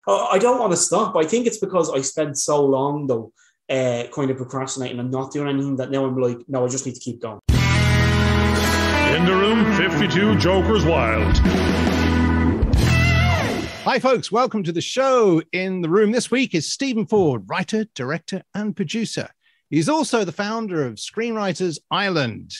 I don't want to stop. I think it's because I spent so long, though, kind of procrastinating and not doing anything that now I'm like, no, I just need to keep going. In the room, 52 Jokers Wild. Hi, folks. Welcome to the show. In the room this week is Stephen Ford, writer, director, and producer. He's also the founder of Screenwriters Ireland.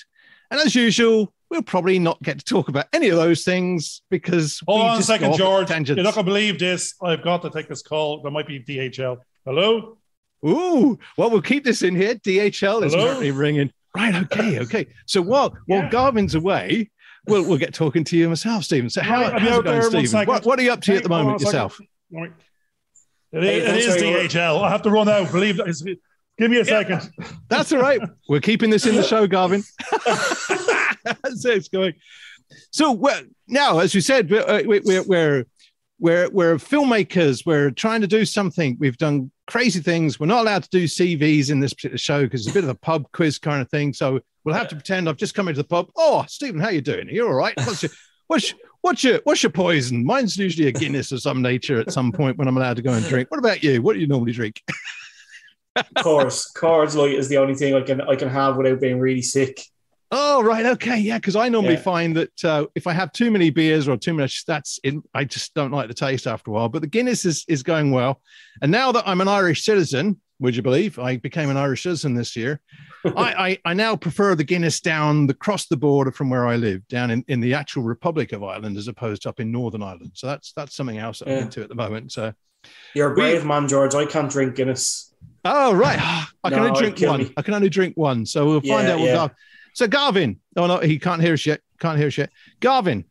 And as usual, we'll probably not get to talk about any of those things because Hold on a second, George. Tangents. You're not going to believe this. I've got to take this call. There might be DHL. Hello? Ooh, well, we'll keep this in here. DHL is currently ringing. Right, okay. So while Garvin's away, we'll get talking to you myself, Stephen. So how's it going, Stephen? What are you up to at the moment yourself? It is DHL. I have to run out. Believe that. Give me a second. That's all right. We're keeping this in the show, Garvin. That's it's going. So now, as you said, we're filmmakers. We're trying to do something. We've done crazy things. We're not allowed to do CVs in this particular show because it's a bit of a pub quiz kind of thing. So we'll have to pretend I've just come into the pub. Oh, Stephen, how you doing? Are you all right? What's your poison? Mine's usually a Guinness of some nature at some point when I'm allowed to go and drink. What about you? What do you normally drink? Cards Light is the only thing I can have without being really sick. Oh, right. Okay. Yeah. Because I normally find that if I have too many beers or too much, I just don't like the taste after a while. But the Guinness is going well. And now that I'm an Irish citizen, would you believe I became an Irish citizen this year? I now prefer the Guinness down across the border from where I live, down in the actual Republic of Ireland, as opposed to up in Northern Ireland. So that's something else that I'm into at the moment. So you're a brave man, George. I can't drink Guinness. Oh, right. I can only drink one. I can only drink one. So we'll find out what Garvin. So Garvin. Oh no, he can't hear us yet. Garvin.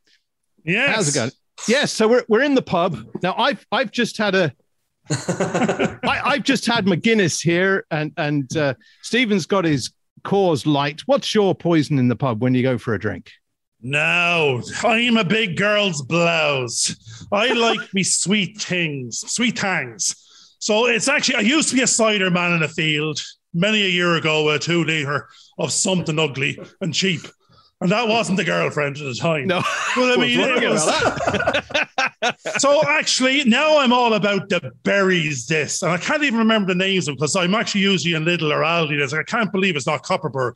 Yes. How's it going? Yes. So we're in the pub. Now I've just had I've just had my Guinness here and Stephen's got his Coors Light. What's your poison in the pub when you go for a drink? No, I'm a big girl's blouse. I like me sweet tangs. So it's actually, I used to be a cider man in a field many a year ago with a 2 liter of something ugly and cheap. And that wasn't the girlfriend at the time. No. But I mean, it was. So actually, now I'm all about the berries this. And I can't even remember the names of them because I'm actually usually in Lidl or Aldi. I can't believe it's not Copperberg.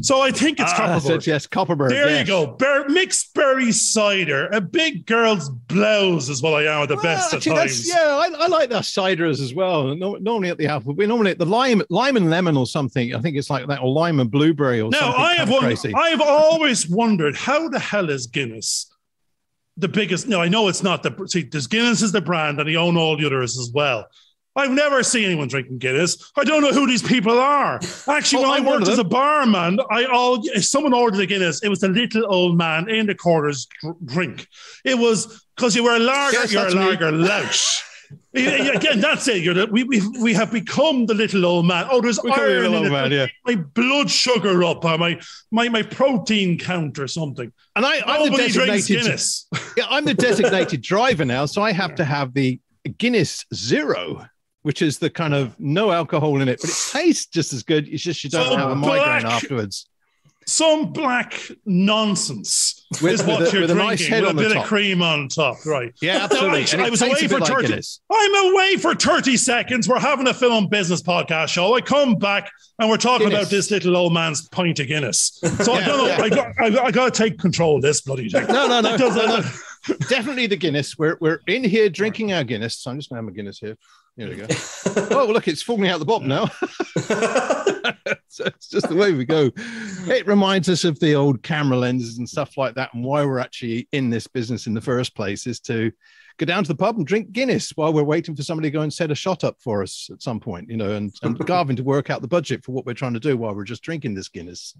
So I think it's Copperberg. Yes, Copperberg. There you go. Mixed berry cider. A big girl's blouse is what I am at the best of times. I like that ciders as well. Normally at the apple. We're normally at the lime and lemon or something. I think it's like that, or lime and blueberry or something. Now, I've always wondered how the hell is Guinness the biggest? No, I know it's not there's Guinness is the brand and they own all the others as well. I've never seen anyone drinking Guinness. I don't know who these people are. Actually, when I worked as a barman, if someone ordered a Guinness, it was the little old man in the corner's drink. It was because you were a lager, you're a lager louch. Again, that's it. We have become the little old man. Oh, there's iron in it. My blood sugar up, or my protein count or something. And I'm the designated. I'm the designated driver now, so I have to have the Guinness Zero, which is the kind of no alcohol in it, but it tastes just as good. It's just you don't have a migraine afterwards. Some black nonsense is what you're drinking, nice head with on a bit top. of cream on top, right? Yeah, absolutely. I was away for 30. I'm away for 30 seconds. We're having a film business podcast show. I come back and we're talking about this little old man's pint of Guinness. So I don't know. I got to take control of this bloody thing. No. Definitely the Guinness. We're in here drinking our Guinness. So I'm just going to have a Guinness here. Here we go. Oh, look, it's falling out the bottom now. So it's just the way we go. It reminds us of the old camera lenses and stuff like that, and why we're actually in this business in the first place is to go down to the pub and drink Guinness while we're waiting for somebody to go and set a shot up for us at some point, and Garvin to work out the budget for what we're trying to do while we're just drinking this Guinness.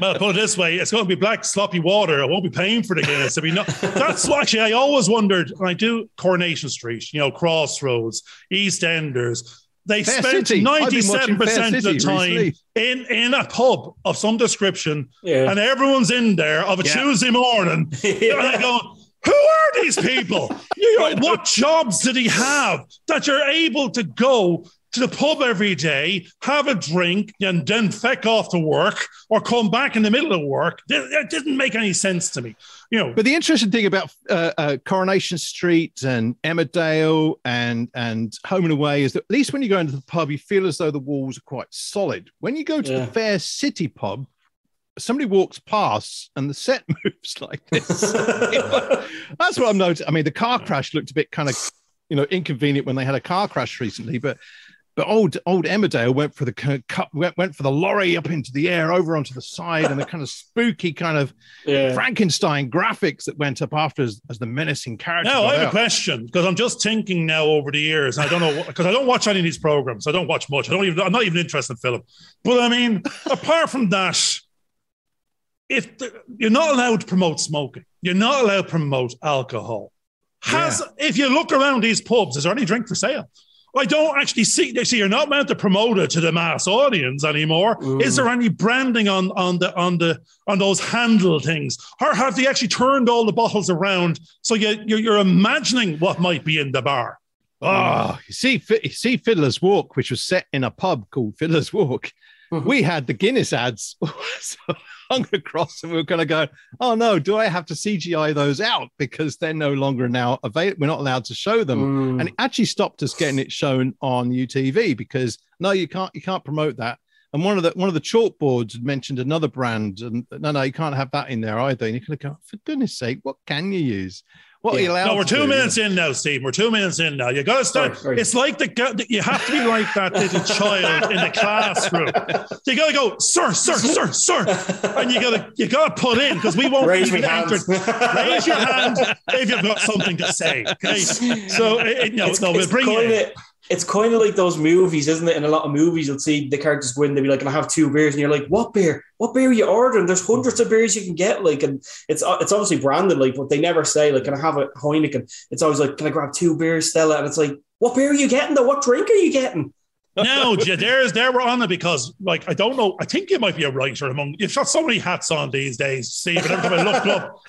Well, put it this way, it's going to be black, sloppy water. I won't be paying for the Guinness. That's what actually I always wondered when I do Coronation Street, Crossroads, EastEnders. They spend 97% of the time in a pub of some description, and everyone's in there of a Tuesday morning. And I go, who are these people? What jobs did he have that you're able to go to the pub every day, have a drink, and then feck off to work or come back in the middle of work. It didn't make any sense to me. You know. But the interesting thing about Coronation Street and Emmerdale and Home and Away is that at least when you go into the pub, you feel as though the walls are quite solid. When you go to the Fair City pub, somebody walks past and the set moves like this. That's what I'm noticing. I mean, the car crash looked a bit kind of, inconvenient when they had a car crash recently, but old Emmerdale went for the lorry up into the air, over onto the side, and the kind of spooky kind of Frankenstein graphics that went up after as the menacing character. Now, I have a question, because I'm just thinking now over the years, and I don't know, because I don't watch any of these programs. I don't watch much. I'm not even interested in film. But I mean, apart from that, you're not allowed to promote smoking. You're not allowed to promote alcohol. If you look around these pubs, is there any drink for sale? I don't actually see. They say you're not meant to promote it to the mass audience anymore. Is there any branding on those handle things, or have they actually turned all the bottles around so you're imagining what might be in the bar? You see Fiddler's Walk, which was set in a pub called Fiddler's Walk. We had the Guinness ads hung across, and we were going to go, oh no, do I have to CGI those out because they're no longer now available? We're not allowed to show them. And it actually stopped us getting it shown on UTV because no, you can't promote that. And one of the chalkboards had mentioned another brand, and no, you can't have that in there either. And you're going to go, for goodness sake, what can you use? What are you allowed? No, we're 2 minutes in now, Steve. We're 2 minutes in now. You got to start. Sorry. It's like you have to be like that little child in the classroom. You got to go, sir, and you got to put in, because we won't raise your hand. Raise your hand if you've got something to say. Okay, so we'll bring it. It's kind of like those movies, isn't it? In a lot of movies, you'll see the characters go in, they'll be like, "Can I have 2 beers?" And you're like, "What beer? What beer are you ordering?" There's hundreds of beers you can get, like, and it's obviously branded, like, but they never say, like, "Can I have a Heineken?" It's always like, "Can I grab 2 beers, Stella?" And it's like, "What beer are you getting though? What drink are you getting?" No, there we're on it, because, like, I don't know. I think you might be a writer you've got so many hats on these days, Steve. And every time I look up,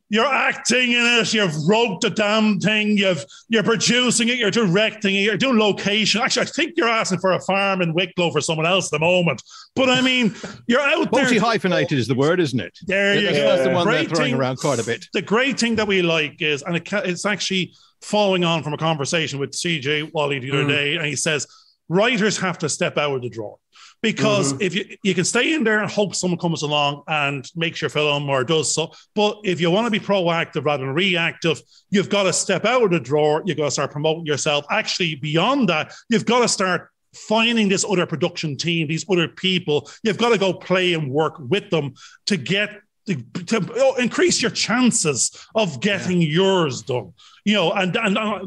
you're acting in it. You've wrote the damn thing. You're producing it. You're directing it. You're doing location. Actually, I think you're asking for a farm in Wicklow for someone else at the moment. But I mean, you're out there. Multi-hyphenated is the word, isn't it? There you go. That's the one they're throwing around quite a bit. The great thing that we like is, and it's actually following on from a conversation with CJ Wally the other day, and he says writers have to step out of the drawer, because if you can stay in there and hope someone comes along and makes your film or does so, but if you want to be proactive rather than reactive, you've got to step out of the drawer. You've got to start promoting yourself. Actually, beyond that, you've got to start finding this other production team, these other people. You've got to go play and work with them to to increase your chances of getting yours done. And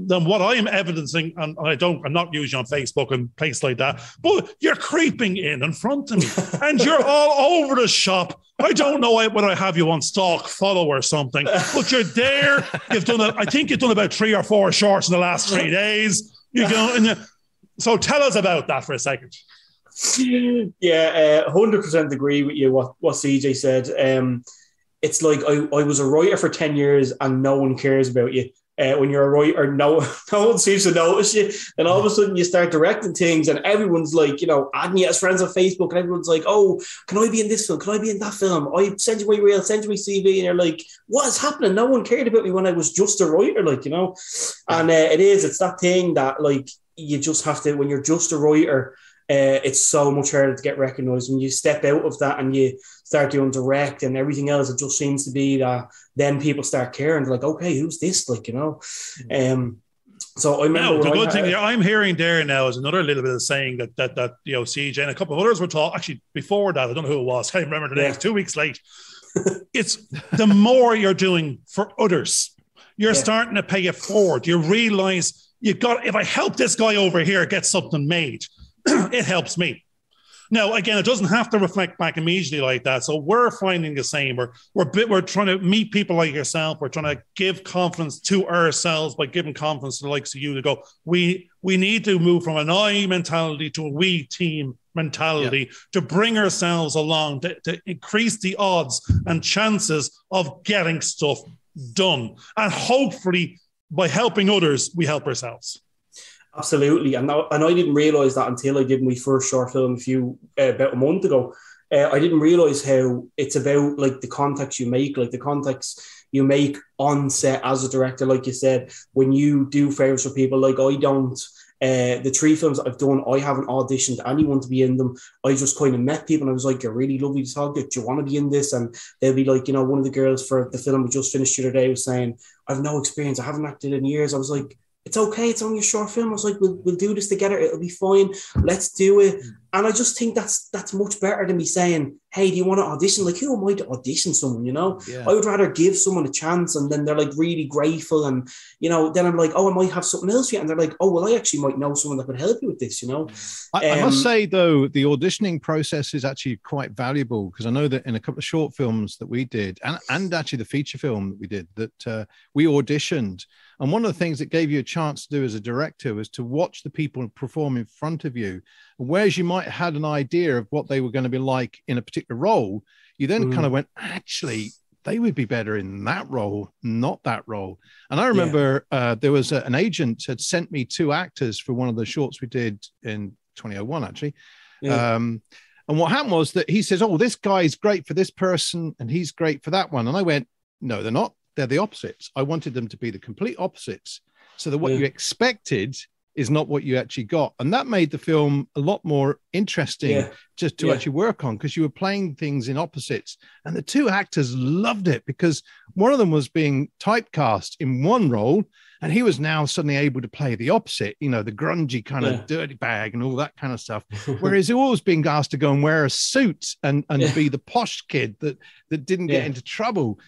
then what I am evidencing, and I'm not usually on Facebook and places like that, but you're creeping in front of me, and you're all over the shop. I don't know whether I have you on stalk, follow or something, but you're there. I think you've done about 3 or 4 shorts in the last 3 days. So tell us about that for a second. Yeah, 100% agree with you. What CJ said. It's like I was a writer for 10 years and no one cares about you. When you're a writer, no one seems to notice you. And all of a sudden you start directing things and everyone's like, adding you as friends on Facebook, and everyone's like, "Oh, can I be in this film? Can I be in that film? I send you my reel, send you my CV." And you're like, what is happening? No one cared about me when I was just a writer, And it's that thing that, like, you just have to, when you're just a writer, it's so much harder to get recognized. When you step out of that and you start doing direct and everything else, it just seems to be that then people start caring. They're like, okay, who's this? So I remember the good thing I'm hearing there now is another little bit of saying that CJ and a couple of others were talking. Actually, before that, I don't know who it was. I can't remember the names. 2 weeks late. It's the more you're doing for others, you're starting to pay it forward. You realize if I help this guy over here get something made, it helps me. Now, again, it doesn't have to reflect back immediately like that. So we're finding the same. We're trying to meet people like yourself. We're trying to give confidence to ourselves by giving confidence to the likes of you to go, we need to move from an I mentality to a we team mentality to bring ourselves along, to increase the odds and chances of getting stuff done. And hopefully by helping others, we help ourselves. Absolutely. And I didn't realise that until I did my first short film about a month ago. I didn't realise how it's about like the context you make, like the context you make on set as a director. Like you said, when you do favours for people, like I don't. The 3 films that I've done, I haven't auditioned anyone to be in them. I just kind of met people and I was like, you're really lovely to talk to. Do you want to be in this? And they'll be like, one of the girls for the film we just finished the other day was saying, I've no experience. I haven't acted in years. I was like, it's okay. It's only a short film. I was like, we'll do this together. It'll be fine. Let's do it. And I just think that's much better than me saying, hey, do you want to audition? Like, who am I to audition someone, Yeah. I would rather give someone a chance and then they're like really grateful. And, then I'm like, oh, I might have something else for you. And they're like, oh, well, I actually might know someone that could help you with this, I must say, though, the auditioning process is actually quite valuable because I know that in a couple of short films that we did and actually the feature film that we did that we auditioned. And one of the things that gave you a chance to do as a director was to watch the people perform in front of you. Whereas you might have had an idea of what they were going to be like in a particular role, you then kind of went, actually, they would be better in that role, not that role. And I remember there was an agent had sent me 2 actors for one of the shorts we did in 2001, actually. Yeah. And what happened was that he says, oh, this guy's great for this person and he's great for that one. And I went, no, they're not. They're the opposites. I wanted them to be the complete opposites so that what you expected is not what you actually got. And that made the film a lot more interesting just to actually work on because you were playing things in opposites. And the 2 actors loved it because one of them was being typecast in one role and he was now suddenly able to play the opposite, the grungy kind of dirty bag and all that kind of stuff. Whereas he was being asked to go and wear a suit and be the posh kid that didn't get into trouble.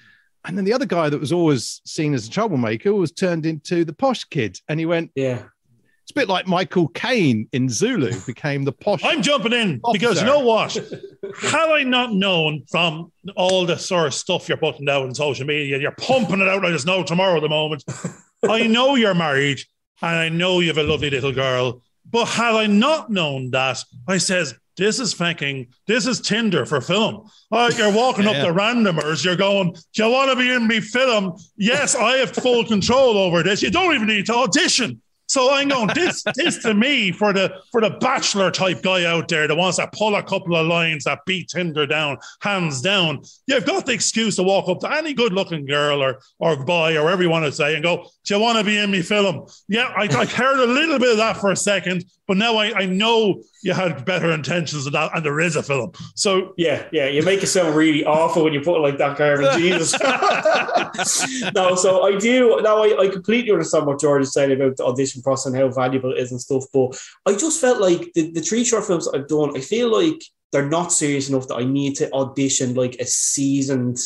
And then the other guy that was always seen as a troublemaker was turned into the posh kid. And he went, it's a bit like Michael Caine in Zulu became the posh. I'm jumping in officer. Because you know what? Had I not known from all the sort of stuff you're putting out on social media, you're pumping it out like there's no tomorrow at the moment. I know you're married and I know you have a lovely little girl. But had I not known that, I says, this is Tinder for film. You're walking up the randomers. You're going, do you want to be in me film? Yes, I have full control over this. You don't even need to audition. So I'm going, this to me for the bachelor type guy out there that wants to pull a couple of lines that beat Tinder down, hands down. You've got the excuse to walk up to any good looking girl or boy or whatever you want to say and go, do you want to be in me film? Yeah, I heard a little bit of that for a second, but now I know you had better intentions than that, and there is a film. So yeah, you make it sound really awful when you put it like that, Garvin. Jesus. No, so I do. Now I completely understand what George is saying about the audition process and how valuable it is and stuff. But I just felt like the 3 short films that I've done, I feel like they're not serious enough that I need to audition like a seasoned,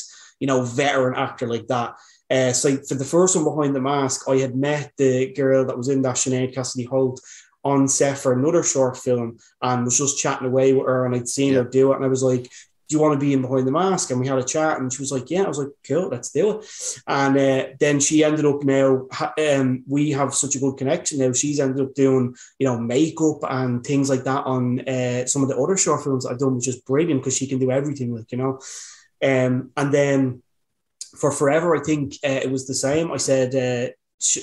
veteran actor like that. So for the first one, Behind the Mask, I had met the girl that was in that Sinead Cassidy Holt on set for another short film and was just chatting away with her and I'd seen her do it and I was like, do you want to be in Behind the Mask? And we had a chat and she was like, yeah. I was like, cool, let's do it. And then she ended up now, we have such a good connection now. She's ended up doing, makeup and things like that on some of the other short films I've done, which is brilliant because she can do everything, and then for Forever, I think it was the same. I said,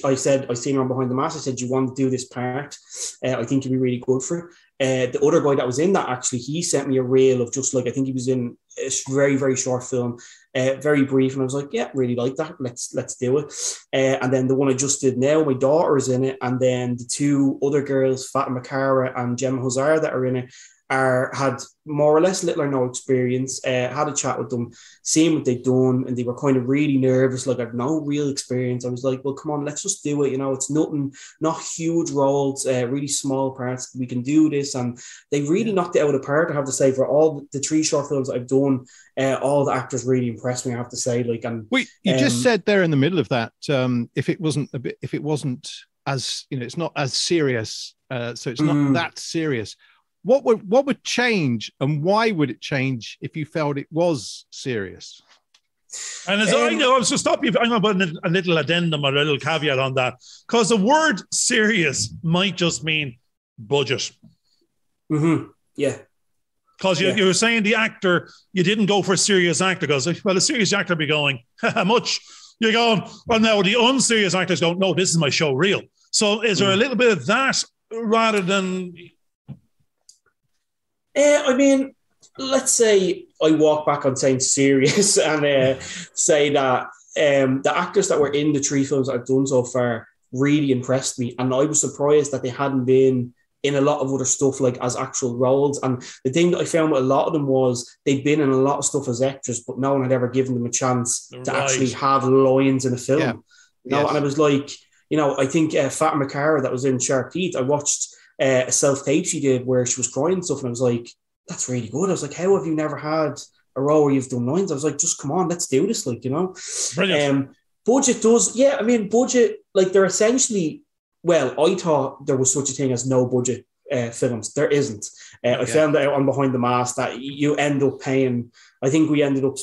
I seen her on Behind the Mask. I said, do you want to do this part? I think you'd be really good for it. The other guy that was in that, actually, he sent me a reel of just like, I think he was in a very, very short film, very brief. And I was like, yeah, really like that. Let's do it. And then the one I just did now, my daughter is in it. And then the 2 other girls, Fatima Cara and Gemma Hazar, that are in it, had more or less little or no experience. Had a chat with them, seeing what they'd done, and they were kind of really nervous, like I've no real experience. I was like, well, come on, let's just do it. It's nothing, not huge roles, really small parts. We can do this. And they really knocked it out of the park, I have to say. For all the 3 short films I've done, all the actors really impressed me, I have to say. You just said there in the middle of that, if it wasn't as, it's not as serious, so it's not that serious. What would change, and why would it change if you felt it was serious? And as I know, I was to stop you. I'm going to put a little addendum or a little caveat on that, because the word "serious" might just mean budget. Mm-hmm. Yeah. Because you were saying the actor, you didn't go for a serious actor. Because a serious actor would be going, how much? You're going, well, now the unserious actors go, no, this is my show reel. So is there a little bit of that rather than... I mean, let's say I walk back on saying serious and say that the actors that were in the 3 films I've done so far really impressed me. And I was surprised that they hadn't been in a lot of other stuff, like as actual roles. And the thing that I found with a lot of them was they'd been in a lot of stuff as extras, but no one had ever given them a chance to actually have lines in a film. Yeah. You know, and I was like, you know, I think Fatima Cara that was in Sharp Teeth, I watched a self-tape she did where she was crying and stuff, and I was like, that's really good. I was like, how have you never had a role where you've done lines? I was like, just come on, let's do this, like, you know. Brilliant. Budget does, yeah, I mean, budget, like they're essentially, well, I thought there was such a thing as no budget films. There isn't. I found out on Behind the Mask that you end up paying, I think I ended up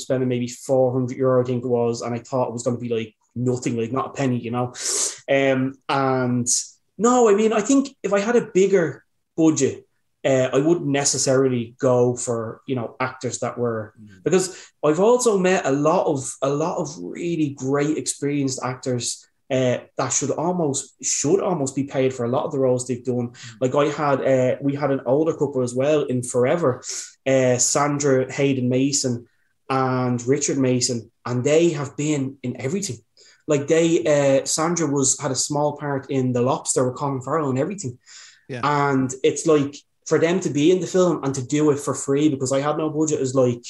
spending maybe €400, I think it was, and I thought it was going to be like nothing, like not a penny, you know. And no, I mean, I think if I had a bigger budget, I wouldn't necessarily go for, you know, actors that were, because I've also met a lot of really great experienced actors that should almost be paid for a lot of the roles they've done. Like we had an older couple as well in Forever, Sandra Hayden Mason and Richard Mason, and they have been in everything. Like Sandra had a small part in The Lobster with Colin Farrell and everything. Yeah. And it's like, for them to be in the film and to do it for free because I had no budget is like,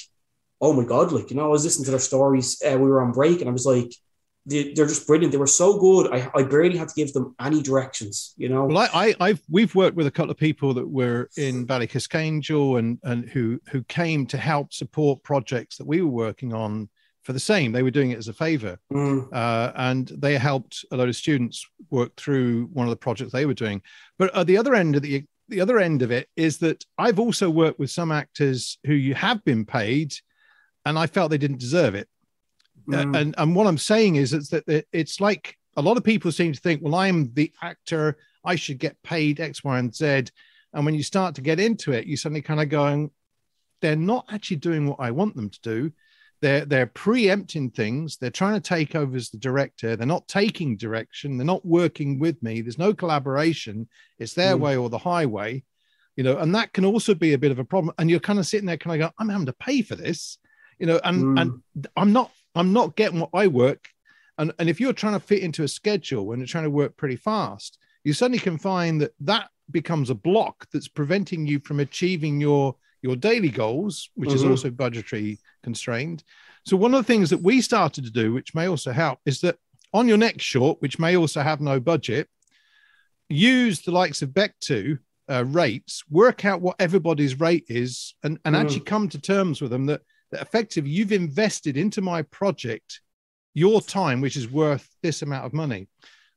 oh my God, like, you know, I was listening to their stories. We were on break and I was like, they're just brilliant. They were so good. I barely had to give them any directions, you know. Well, we've worked with a couple of people that were in Ballycascangel and who came to help support projects that we were working on for the same. They were doing it as a favor. And they helped a lot of students work through one of the projects they were doing. But at the other end of it is that I've also worked with some actors who you have been paid and I felt they didn't deserve it. And what I'm saying is that it's like a lot of people seem to think, well, I'm the actor, I should get paid X, Y, and Z. And when you start to get into it, you suddenly kind of going, they're not actually doing what I want them to do. They're preempting things. They're trying to take over as the director. They're not taking direction. They're not working with me. There's no collaboration. It's their way or the highway, you know, and that can also be a bit of a problem. And you're kind of sitting there kind of go, I'm having to pay for this, you know, and I'm not getting what I work. And if you're trying to fit into a schedule and you're trying to work pretty fast, you suddenly can find that becomes a block that's preventing you from achieving your daily goals, which is also budgetary constrained. So one of the things that we started to do, which may also help, is that on your next short, which may also have no budget, use the likes of Beck2 rates, work out what everybody's rate is, and actually come to terms with them that effectively you've invested into my project your time, which is worth this amount of money.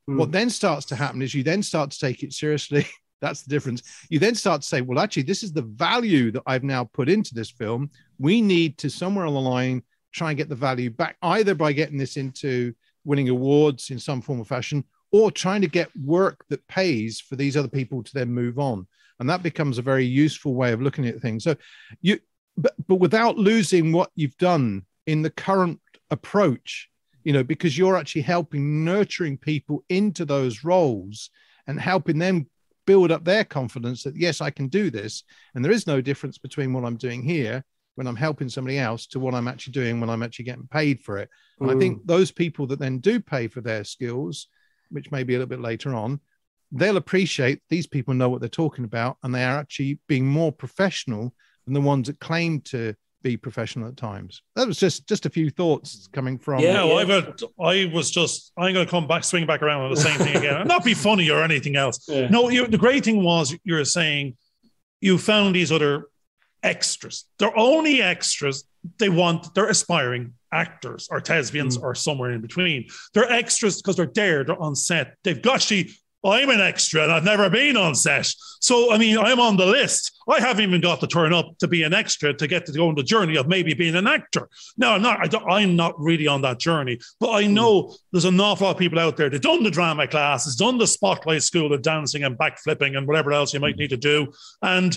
What then starts to happen is you then start to take it seriously. That's the difference. You then start to say, well, actually, this is the value that I've now put into this film. We need to, somewhere along the line, try and get the value back, either by getting this into winning awards in some form or fashion, or trying to get work that pays for these other people to then move on. And that becomes a very useful way of looking at things. So but without losing what you've done in the current approach, you know, because you're actually helping nurturing people into those roles and helping them build up their confidence that, yes, I can do this. And there is no difference between what I'm doing here when I'm helping somebody else to what I'm actually doing when I'm actually getting paid for it. And I think those people that then do pay for their skills, which may be a little bit later on, they'll appreciate these people know what they're talking about and they are actually being more professional than the ones that claim to be professional at times. That was just a few thoughts coming from. I'm going to swing back around on the same thing again. And not be funny or anything else. Yeah. No, the great thing was you're saying you found these other extras. They're only extras. They're aspiring actors or thespians or somewhere in between. They're extras because they're on set. I'm an extra and I've never been on set. So, I mean, I'm on the list. I haven't even got to turn up to be an extra to get to go on the journey of maybe being an actor. No, I'm not really on that journey. But I know there's an awful lot of people out there that done the drama classes, done the spotlight school of dancing and backflipping and whatever else you might need to do. And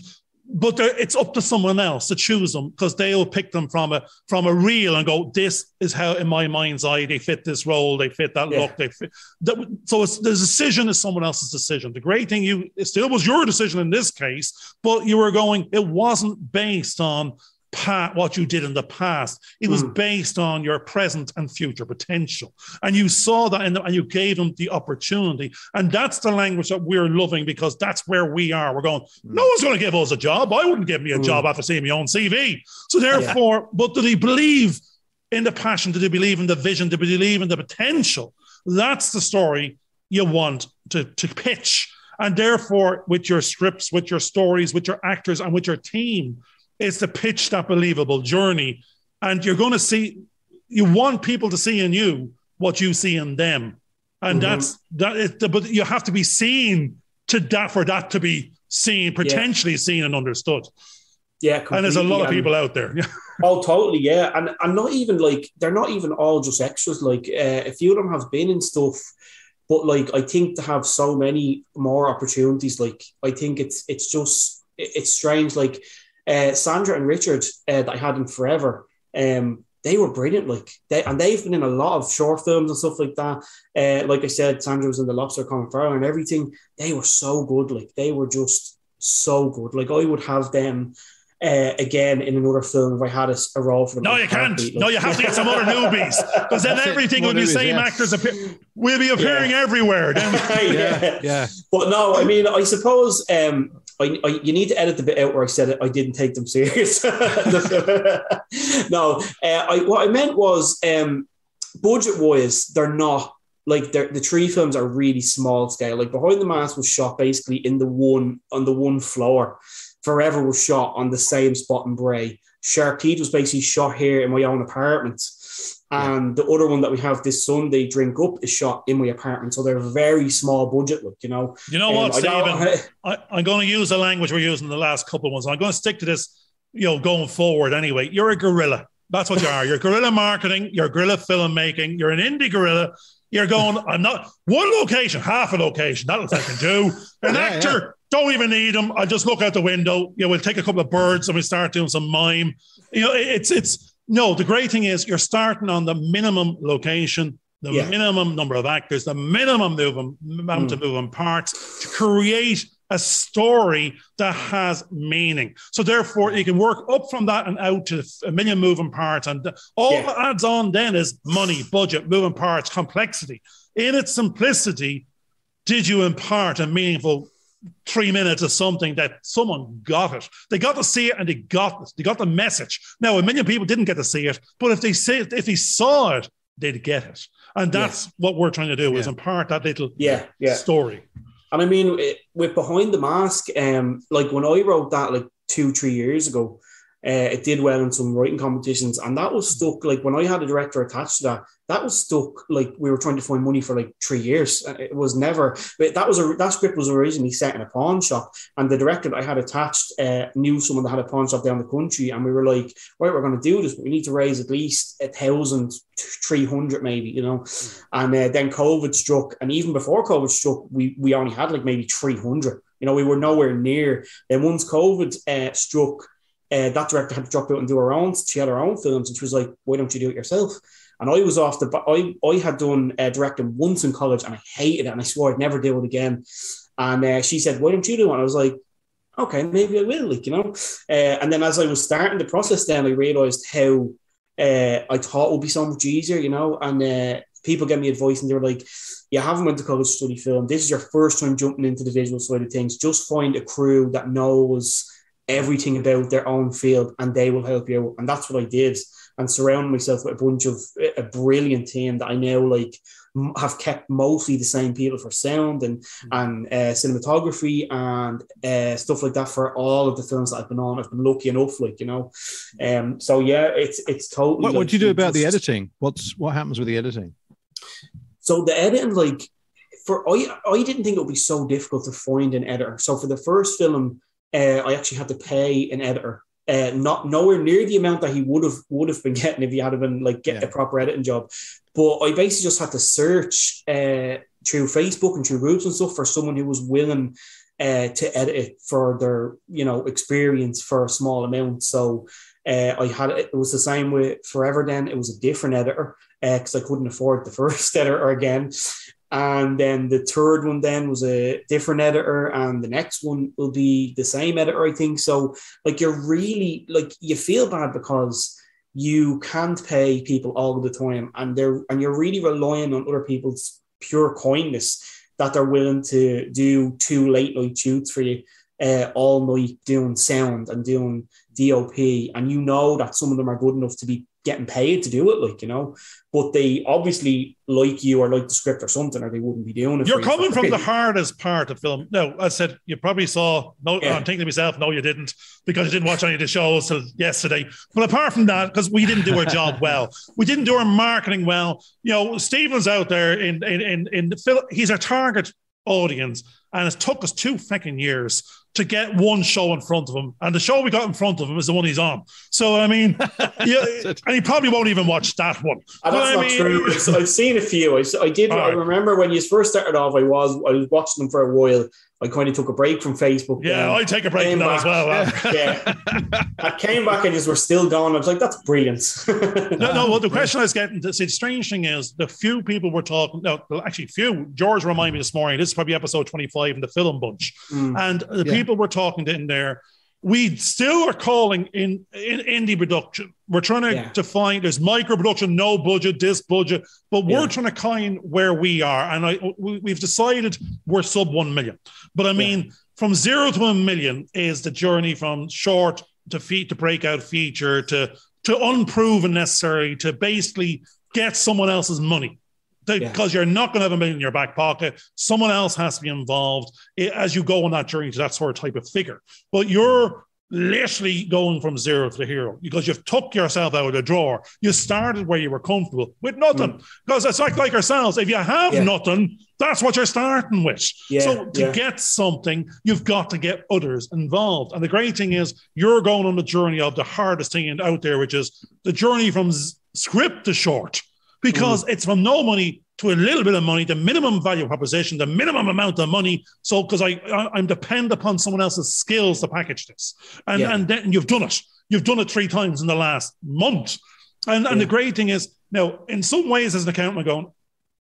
but it's up to someone else to choose them, because they'll pick them from a reel and go, this is how, in my mind's eye, they fit this role, they fit that look, they fit. So the decision is someone else's decision. The great thing, it still was your decision in this case, but you were going, it wasn't based on what you did in the past. It was based on your present and future potential. And you saw that and you gave them the opportunity. And that's the language that we're loving, because that's where we are. We're going, no one's going to give us a job. I wouldn't give me a job after seeing my own CV. So therefore, but do they believe in the passion? Do they believe in the vision? Do they believe in the potential? That's the story you want to pitch. And therefore, with your scripts, with your stories, with your actors, and with your team, is to pitch that believable journey. And you're going to see, you want people to see in you what you see in them. And but you have to be seen to that, for that to be seen, potentially seen and understood. Yeah, completely. And there's a lot of people out there. Oh, totally, yeah. And not even like, they're not even all just extras. Like a few of them have been in stuff, but like, I think to have so many more opportunities, like, I think it's strange. Like, Sandra and Richard that I had in Forever, they were brilliant. Like they've been in a lot of short films and stuff like that. Like I said, Sandra was in The Lobster, Colin Farrell and everything. They were so good. Like they were just so good. Like I would have them again in another film if I had a role for them. No, you can't. Like, no, you have to get some other newbies, because then everything will be the same actors will be appearing everywhere. Yeah. But no, I mean, I suppose you need to edit the bit out where I said I didn't take them serious. No, what I meant was budget-wise, they're not. Like the three films are really small scale. Like Behind the Mask was shot basically on the one floor. Forever was shot on the same spot in Bray. Sharp Teeth was basically shot here in my own apartment. And the other one that we have this Sunday, Drink Up, is shot in my apartment. So they're very small budget, look, you know. You know what, Stephen? I'm going to use the language we're using the last couple of ones. I'm going to stick to this, going forward anyway. You're a guerrilla. That's what you are. You're guerrilla marketing. You're guerrilla filmmaking. You're an indie guerrilla. You're going, I'm not one location, half a location. That's what I can do. An actor, don't even need them. I just look out the window. We'll take a couple of birds and we start doing some mime. No, the great thing is you're starting on the minimum location, the minimum number of actors, the minimum amount of moving parts to create a story that has meaning. So therefore, you can work up from that and out to a million moving parts. And all that adds on then is money, budget, moving parts, complexity. In its simplicity, did you impart a meaningful 3 minutes of something that someone got it? They got to see it and they got it. They got the message. Now, a million people didn't get to see it, but if they saw it, they'd get it. And that's what we're trying to do, is impart that little story. And I mean, with Behind the Mask, like when I wrote that like 2-3 years ago, it did well in some writing competitions, and that was stuck. Like when I had a director attached to that was stuck. Like we were trying to find money for like 3 years. It was never. That script was originally set in a pawn shop, and the director that I had attached knew someone that had a pawn shop down the country, and we were like, right, we're going to do this, but we need to raise at least 1,300 maybe, you know. And then COVID struck, and even before COVID struck, we only had like maybe 300. You know, we were nowhere near. Then once COVID struck. That director had to drop out and do her own. She had her own films, and she was like, "Why don't you do it yourself?" And I was off I had done directing once in college, and I hated it, and I swore I'd never do it again. And she said, "Why don't you do it?" And I was like, "Okay, maybe I will." Like, you know. And then as I was starting the process, then I realized how I thought it would be so much easier, you know. And people gave me advice, and they were like, "You haven't went to college to study film. This is your first time jumping into the visual side of things. Just find a crew that knows everything about their own field, and they will help you out." And that's what I did, and surround myself with a bunch of a brilliant team that I now like have kept mostly the same people for sound and cinematography and stuff like that for all of the films that I've been on. I've been lucky enough, like, you know. So yeah, it's totally. What do you do about the editing? What happens with the editing? So the editing, like, I didn't think it would be so difficult to find an editor. So for the first film, I actually had to pay an editor, not nowhere near the amount that he would have been getting if he had been like getting a proper editing job. But I basically just had to search through Facebook and through groups and stuff for someone who was willing to edit it for their, experience for a small amount. So it was the same with Forever then. It was a different editor because I couldn't afford the first editor again. And then the third one then was a different editor, and the next one will be the same editor, I think. So you're really you feel bad because you can't pay people all the time, and you're really relying on other people's pure kindness that they're willing to do 2 late night shoots for you all night, doing sound and doing DOP, and that some of them are good enough to be getting paid to do it, but they obviously like you or like the script or something, or they wouldn't be doing it. You're coming from the hardest part of film. No, I said you probably saw. No, I'm thinking to myself, no, you didn't, because you didn't watch any of the shows till yesterday. But apart from that, because we didn't do our job well, we didn't do our marketing well. Stephen's out there in the film. He's our target audience, and it took us 2 fucking years to get one show in front of him, and the show we got in front of him is the one he's on. So I mean, and he probably won't even watch that one. And that's not true. I've seen a few. I did. Right. I remember when you first started off. I was watching them for a while. I kind of took a break from Facebook. Yeah, I take a break from that as well. Yeah, I came back and you were still gone. I was like, that's brilliant. No. Well, the question I was getting to, the strange thing is, the few people we're talking. No, actually, few. George reminded me this morning. This is probably episode 25 in the film bunch, and the people we're talking to in there, we still are calling in indie production. We're trying to define, there's micro production, no budget, this budget, but we're trying to kind where we are. And we've decided we're sub 1 million. But I mean, from 0 to 1 million is the journey from short to breakout feature to unproven necessary to basically get someone else's money. Because you're not going to have $1 million in your back pocket. Someone else has to be involved as you go on that journey to that sort of type of figure. But you're literally going from 0 to the hero because you've took yourself out of the drawer. You started where you were comfortable with nothing. Because it's like ourselves. If you have nothing, that's what you're starting with. So to get something, you've got to get others involved. And the great thing is you're going on the journey of the hardest thing out there, which is the journey from script to short. Because it's from no money to a little bit of money, the minimum value proposition, the minimum amount of money. So because I'm dependent upon someone else's skills to package this. And then you've done it. You've done it 3 times in the last month. And the great thing is, now, in some ways as an accountant, I'm going,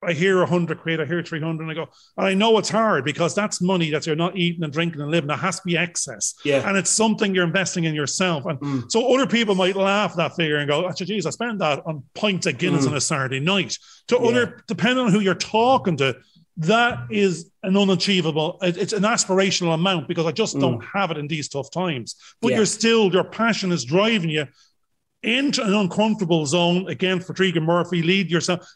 I hear 100 quid, I hear 300, and I go, and I know it's hard because that's money that you're not eating and drinking and living. It has to be excess. And it's something you're investing in yourself. And so other people might laugh at that figure and go, geez, I spend that on pints of Guinness on a Saturday night. To other, depending on who you're talking to, that is an unachievable, it's an aspirational amount because I just don't have it in these tough times. But your passion is driving you into an uncomfortable zone, again, for Tegan Murphy,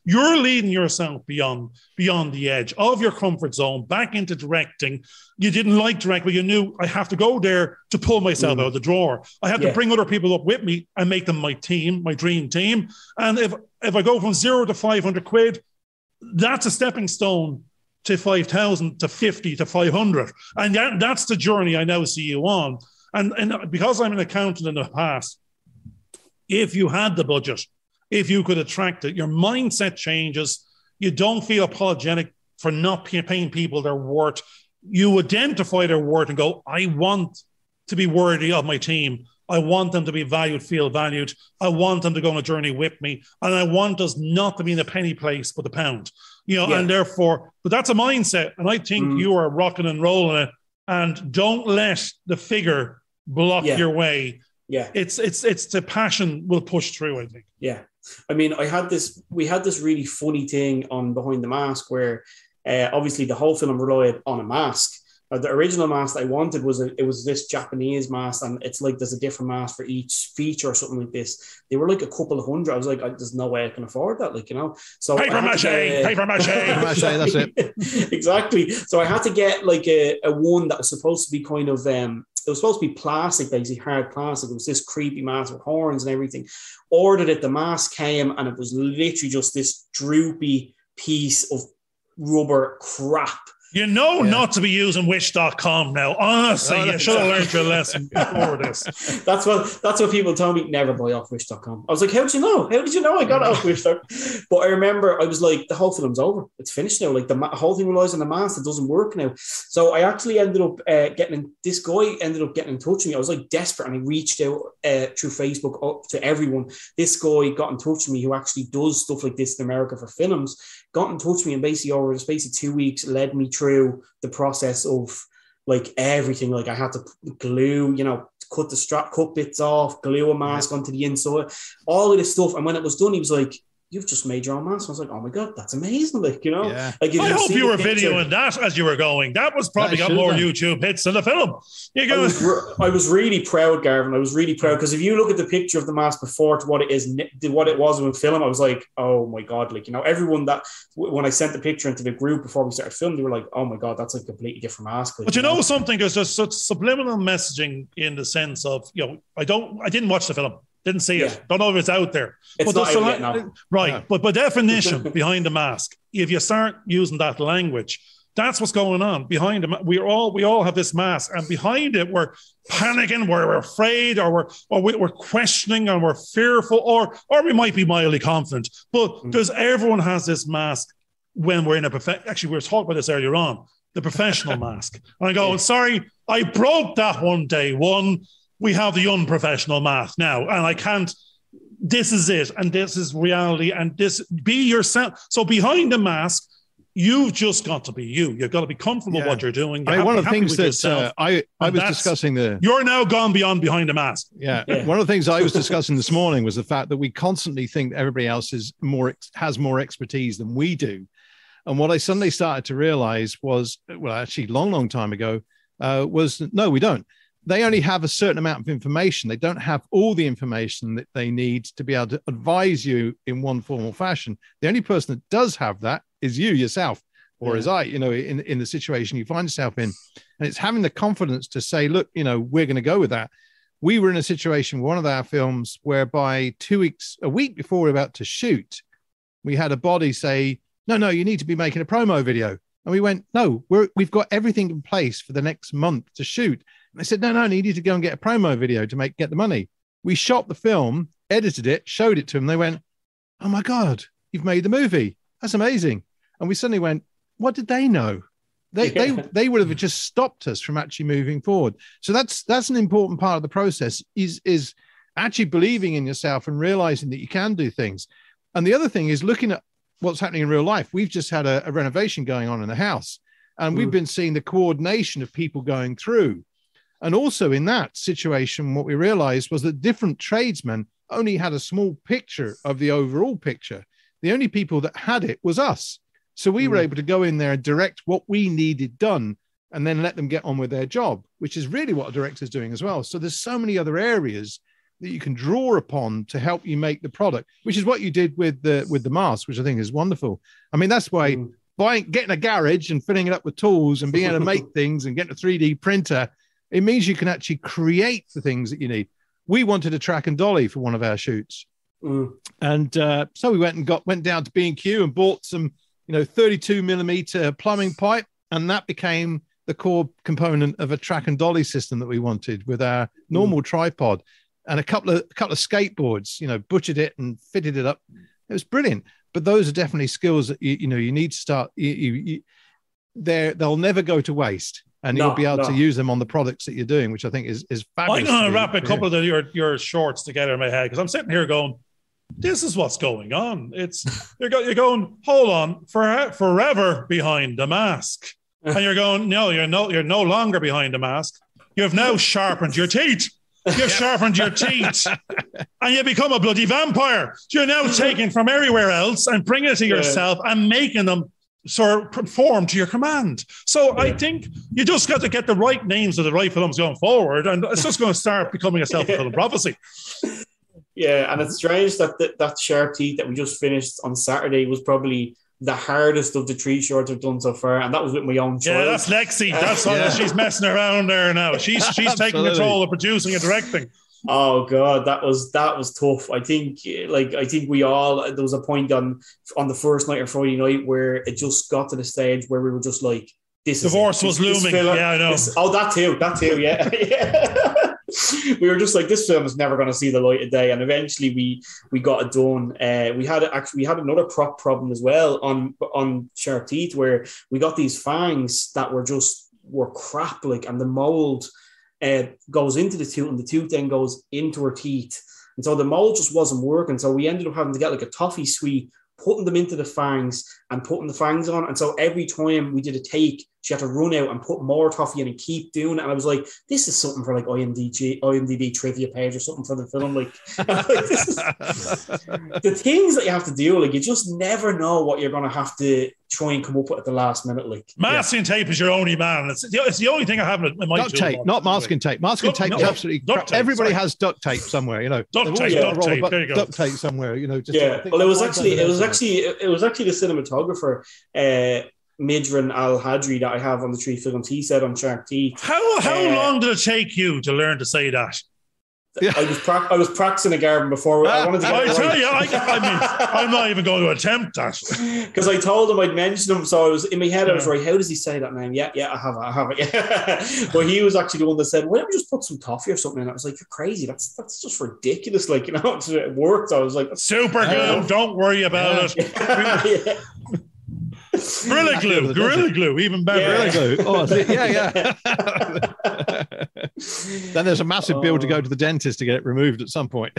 you're leading yourself beyond the edge of your comfort zone, back into directing. You didn't like direct, but you knew I have to go there to pull myself out of the drawer. I have to bring other people up with me and make them my team, my dream team. And if I go from 0 to 500 quid, that's a stepping stone to 5,000, to 50, to 500. And that's the journey I now see you on. And because I'm an accountant in the past, if you had the budget, if you could attract it, your mindset changes. You don't feel apologetic for not paying people their worth. You identify their worth and go, I want to be worthy of my team. I want them to be valued, feel valued. I want them to go on a journey with me. And I want us not to be in a penny place, but a pound. And therefore, but that's a mindset. And I think you are rocking and rolling it. And don't let the figure block your way. It's the passion will push through, I think. I mean, we had this really funny thing on Behind the Mask where obviously the whole film relied on a mask. The original mask I wanted was this Japanese mask, and it's like there's a different mask for each feature or something like this. They were like a couple of hundred. I was like, there's no way I can afford that, So paper mache, that's it. Exactly. So I had to get like a one that was supposed to be kind of it was supposed to be plastic, basically hard plastic. It was this creepy mask with horns and everything. Ordered it, the mask came, and it was literally just this droopy piece of rubber crap. You know not to be using wish.com now. Honestly, you should have learned your lesson before this. That's what people told me, never buy off wish.com. I was like, how did you know? How did you know I got it off wish.com? But I remember I was like, the whole film's over. It's finished now. Like the whole thing relies on the mask. It doesn't work now. So I actually ended up this guy ended up getting in touch with me. I was like desperate and I reached out through Facebook up to everyone. This guy got in touch with me who actually does stuff like this in America for films, got in touch with me and basically over the space of 2 weeks led me through the process of like everything. Like I had to glue, cut the strap, cut bits off, glue a mask onto the inside, all of this stuff. And when it was done, he was like, you've just made your own mask. I was like, oh my God, that's amazing. Like, Yeah. Like I hope you were videoing that as you were going. That was probably got more YouTube hits than the film. I was really proud, Garvin. I was really proud because if you look at the picture of the mask before to what it was when film, I was like, oh my God. Like, everyone that, when I sent the picture into the group before we started filming, they were like, oh my God, that's like a completely different mask. Like, but you know something, there's just such subliminal messaging in the sense of, I didn't watch the film. Didn't see it. Don't know if it's out there. It's not out yet, no. Right. Yeah. But by definition, behind the mask, if you start using that language, that's what's going on behind them. We all have this mask, and behind it, we're panicking, we're afraid, or we're questioning, and we're fearful, or we might be mildly confident. But because everyone has this mask when we're in a actually, we were talking about this earlier on, the professional mask. And I go, sorry, I broke that one day one. We have the unprofessional mask now, and I can't. This is it, and this is reality, and this be yourself. So behind the mask, you've just got to be you. You've got to be comfortable with what you're doing. One of the things that I was discussing you're now gone beyond behind the mask. Yeah. One of the things I was discussing this morning was the fact that we constantly think that everybody else has more expertise than we do, and what I suddenly started to realize was, well, actually, long time ago, was no, we don't. They only have a certain amount of information. They don't have all the information that they need to be able to advise you in one form or fashion. The only person that does have that is you yourself, or as I, in the situation you find yourself in. And it's having the confidence to say, look, we're going to go with that. We were in a situation with one of our films whereby a week before we were about to shoot, we had a body say, no, you need to be making a promo video. And we went, no, we've got everything in place for the next month to shoot. They said, no, you need to go and get a promo video to get the money. We shot the film, edited it, showed it to them. They went, oh my God, you've made the movie. That's amazing. And we suddenly went, what did they know? They would have just stopped us from actually moving forward. So that's an important part of the process is actually believing in yourself and realizing that you can do things. And the other thing is looking at what's happening in real life. We've just had a renovation going on in the house, and we've been seeing the coordination of people going through. And also in that situation, what we realized was that different tradesmen only had a small picture of the overall picture. The only people that had it was us. So we were able to go in there and direct what we needed done and then let them get on with their job, which is really what a director's doing as well. So there's so many other areas that you can draw upon to help you make the product, which is what you did with the mask, which I think is wonderful. I mean, that's why getting a garage and filling it up with tools and being able to make things and getting a 3D printer, it means you can actually create the things that you need. We wanted a track and dolly for one of our shoots. And so we went down to B&Q and bought some, 32 millimeter plumbing pipe. And that became the core component of a track and dolly system that we wanted with our normal tripod and a couple of skateboards, butchered it and fitted it up. It was brilliant. But those are definitely skills that, you need to start. They'll never go to waste. And you'll be able to use them on the products that you're doing, which I think is fabulous. I'm going to wrap a couple of your shorts together in my head because I'm sitting here going, this is what's going on. You're going, hold on, forever behind the mask. And you're going, no, you're no longer behind the mask. You've now sharpened your teeth. You've sharpened your teeth and you become a bloody vampire. You're now taking from everywhere else and bringing it to yourself and making them sort of conform to your command. So I think you just got to get the right names of the right films going forward, and it's just going to start becoming a self-fulfilling prophecy. Yeah, and it's strange that sharp teeth that we just finished on Saturday was probably the hardest of the 3 shorts I've done so far, and that was with my own child. Yeah, that's Lexi. That's why she's messing around there now. She's taking control of producing and directing. Oh God, that was tough. I think we all, there was a point on the first night or Friday night where it just got to the stage where we were just like, this divorce was looming. Yeah, I know. That too. Yeah. Yeah. We were just like, this film is never going to see the light of day, and eventually we got it done. We had another prop problem as well on Shark Teeth, where we got these fangs that were crap, like, and the mold goes into the tooth, and the tooth then goes into her teeth, and so the mold just wasn't working. So we ended up having to get like a toffee sweet, putting them into the fangs and putting the fangs on. And so every time we did a take, she had to run out and put more toffee in and keep doing it. And I was like, this is something for like IMDb trivia page or something for the film. Like, this is the things that you have to do. Like, you just never know what you're going to have to try and come up with at the last minute. Like, masking tape is your only man. It's the only thing I have in my duct tape, not masking tape. Masking tape is absolutely crap. Everybody has duct tape somewhere, you know. Duct tape. There you go. Duct tape somewhere, you know. Well, it was actually the cinematographer, Midran Al-Hadri, that I have on the 3 films. He said on Shark Teeth. How long did it take you to learn to say that? Yeah. I was practicing a Garvin before. I wanted to get it tell you, I'm not even going to attempt that. Because I told him I'd mention him, so I was in my head. I was right. How does he say that name? Yeah, I have it. Yeah. But he was actually the one that said, "Why don't we just put some toffee or something?" And I was like, "You're crazy. That's just ridiculous." Like, you know, it worked. I was like, "Super glue. Don't worry about it." Yeah. Gorilla glue, even better. Gorilla glue. Oh, yeah. Then there's a massive bill to go to the dentist to get it removed at some point.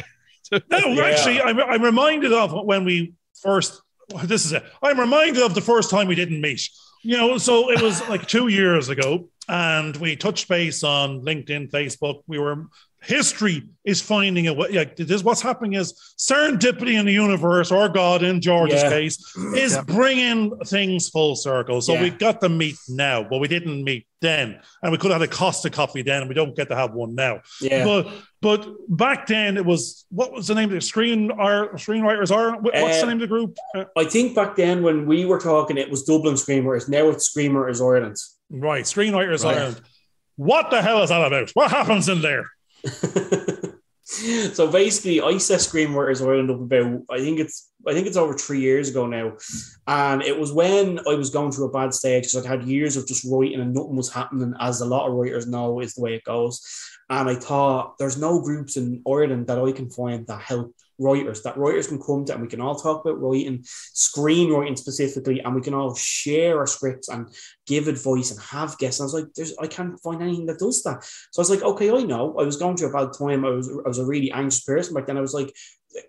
Actually, I'm reminded of when we first. This is it. I'm reminded of the first time we didn't meet. You know, so it was like 2 years ago, and we touched base on LinkedIn, Facebook. History is finding a way. Like, what's happening is serendipity in the universe, or God in George's case, is bringing things full circle. So we got to meet now, but we didn't meet then, and we could have had a Costa coffee then, and we don't get to have one now. Yeah. But back then it was, what was the name of the Screenwriters Ireland? What's the name of the group? I think back then when we were talking, it was Dublin Screenwriters. Now it's Screenwriters Ireland. Right, Screenwriters Ireland. What the hell is that about? What happens in there? So basically, I set Screenwriters Ireland up about, I think it's over 3 years ago now, and it was when I was going through a bad stage because I'd had years of just writing and nothing was happening, as a lot of writers know is the way it goes. And I thought, there's no groups in Ireland that I can find that help writers, that writers can come to, and we can all talk about writing, screenwriting specifically, and we can all share our scripts and give advice and have guests. And I was like, I can't find anything that does that. So I was like, okay, I know. I was going through a bad time. I was a really anxious person back then. I was like,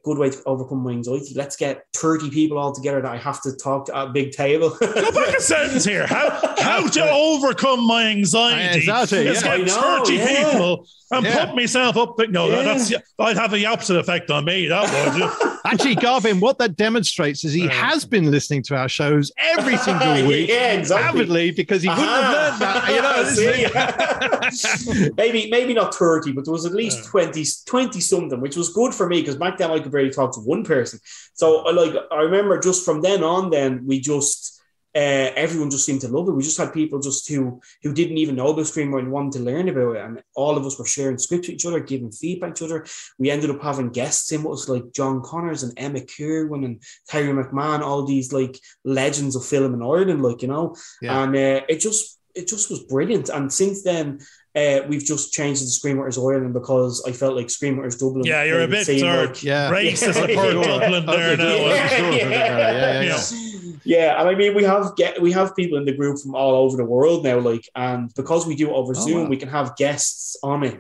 good way to overcome my anxiety. Let's get 30 people all together that I have to talk to at a big table. Go back a sentence here. How to overcome my anxiety? Exactly. Let's get 30 people and put myself up. I'd have the opposite effect on me. That would. Actually, Garvin, what that demonstrates is he has been listening to our shows every single week, avidly, because he wouldn't have learned that. You know, maybe not 30, but there was at least 20 something, which was good for me because back then I could barely talk to one person. So I remember just from then on, we just everyone just seemed to love it. We just had people just who didn't even know about screenwriting, wanted to learn about it, and all of us were sharing scripts with each other, giving feedback to each other. We ended up having guests in with us like John Connors and Emma Kirwan and Terry McMahon, all these like legends of film in Ireland, like, you know. And it just was brilliant. And since then, we've just changed it to Screenwriters Ireland because I felt like Screenwriters Dublin. Yeah, you're a bit racist for Dublin there now. Yeah, and I mean we have people in the group from all over the world now, like, and because we do it over Zoom, we can have guests on it.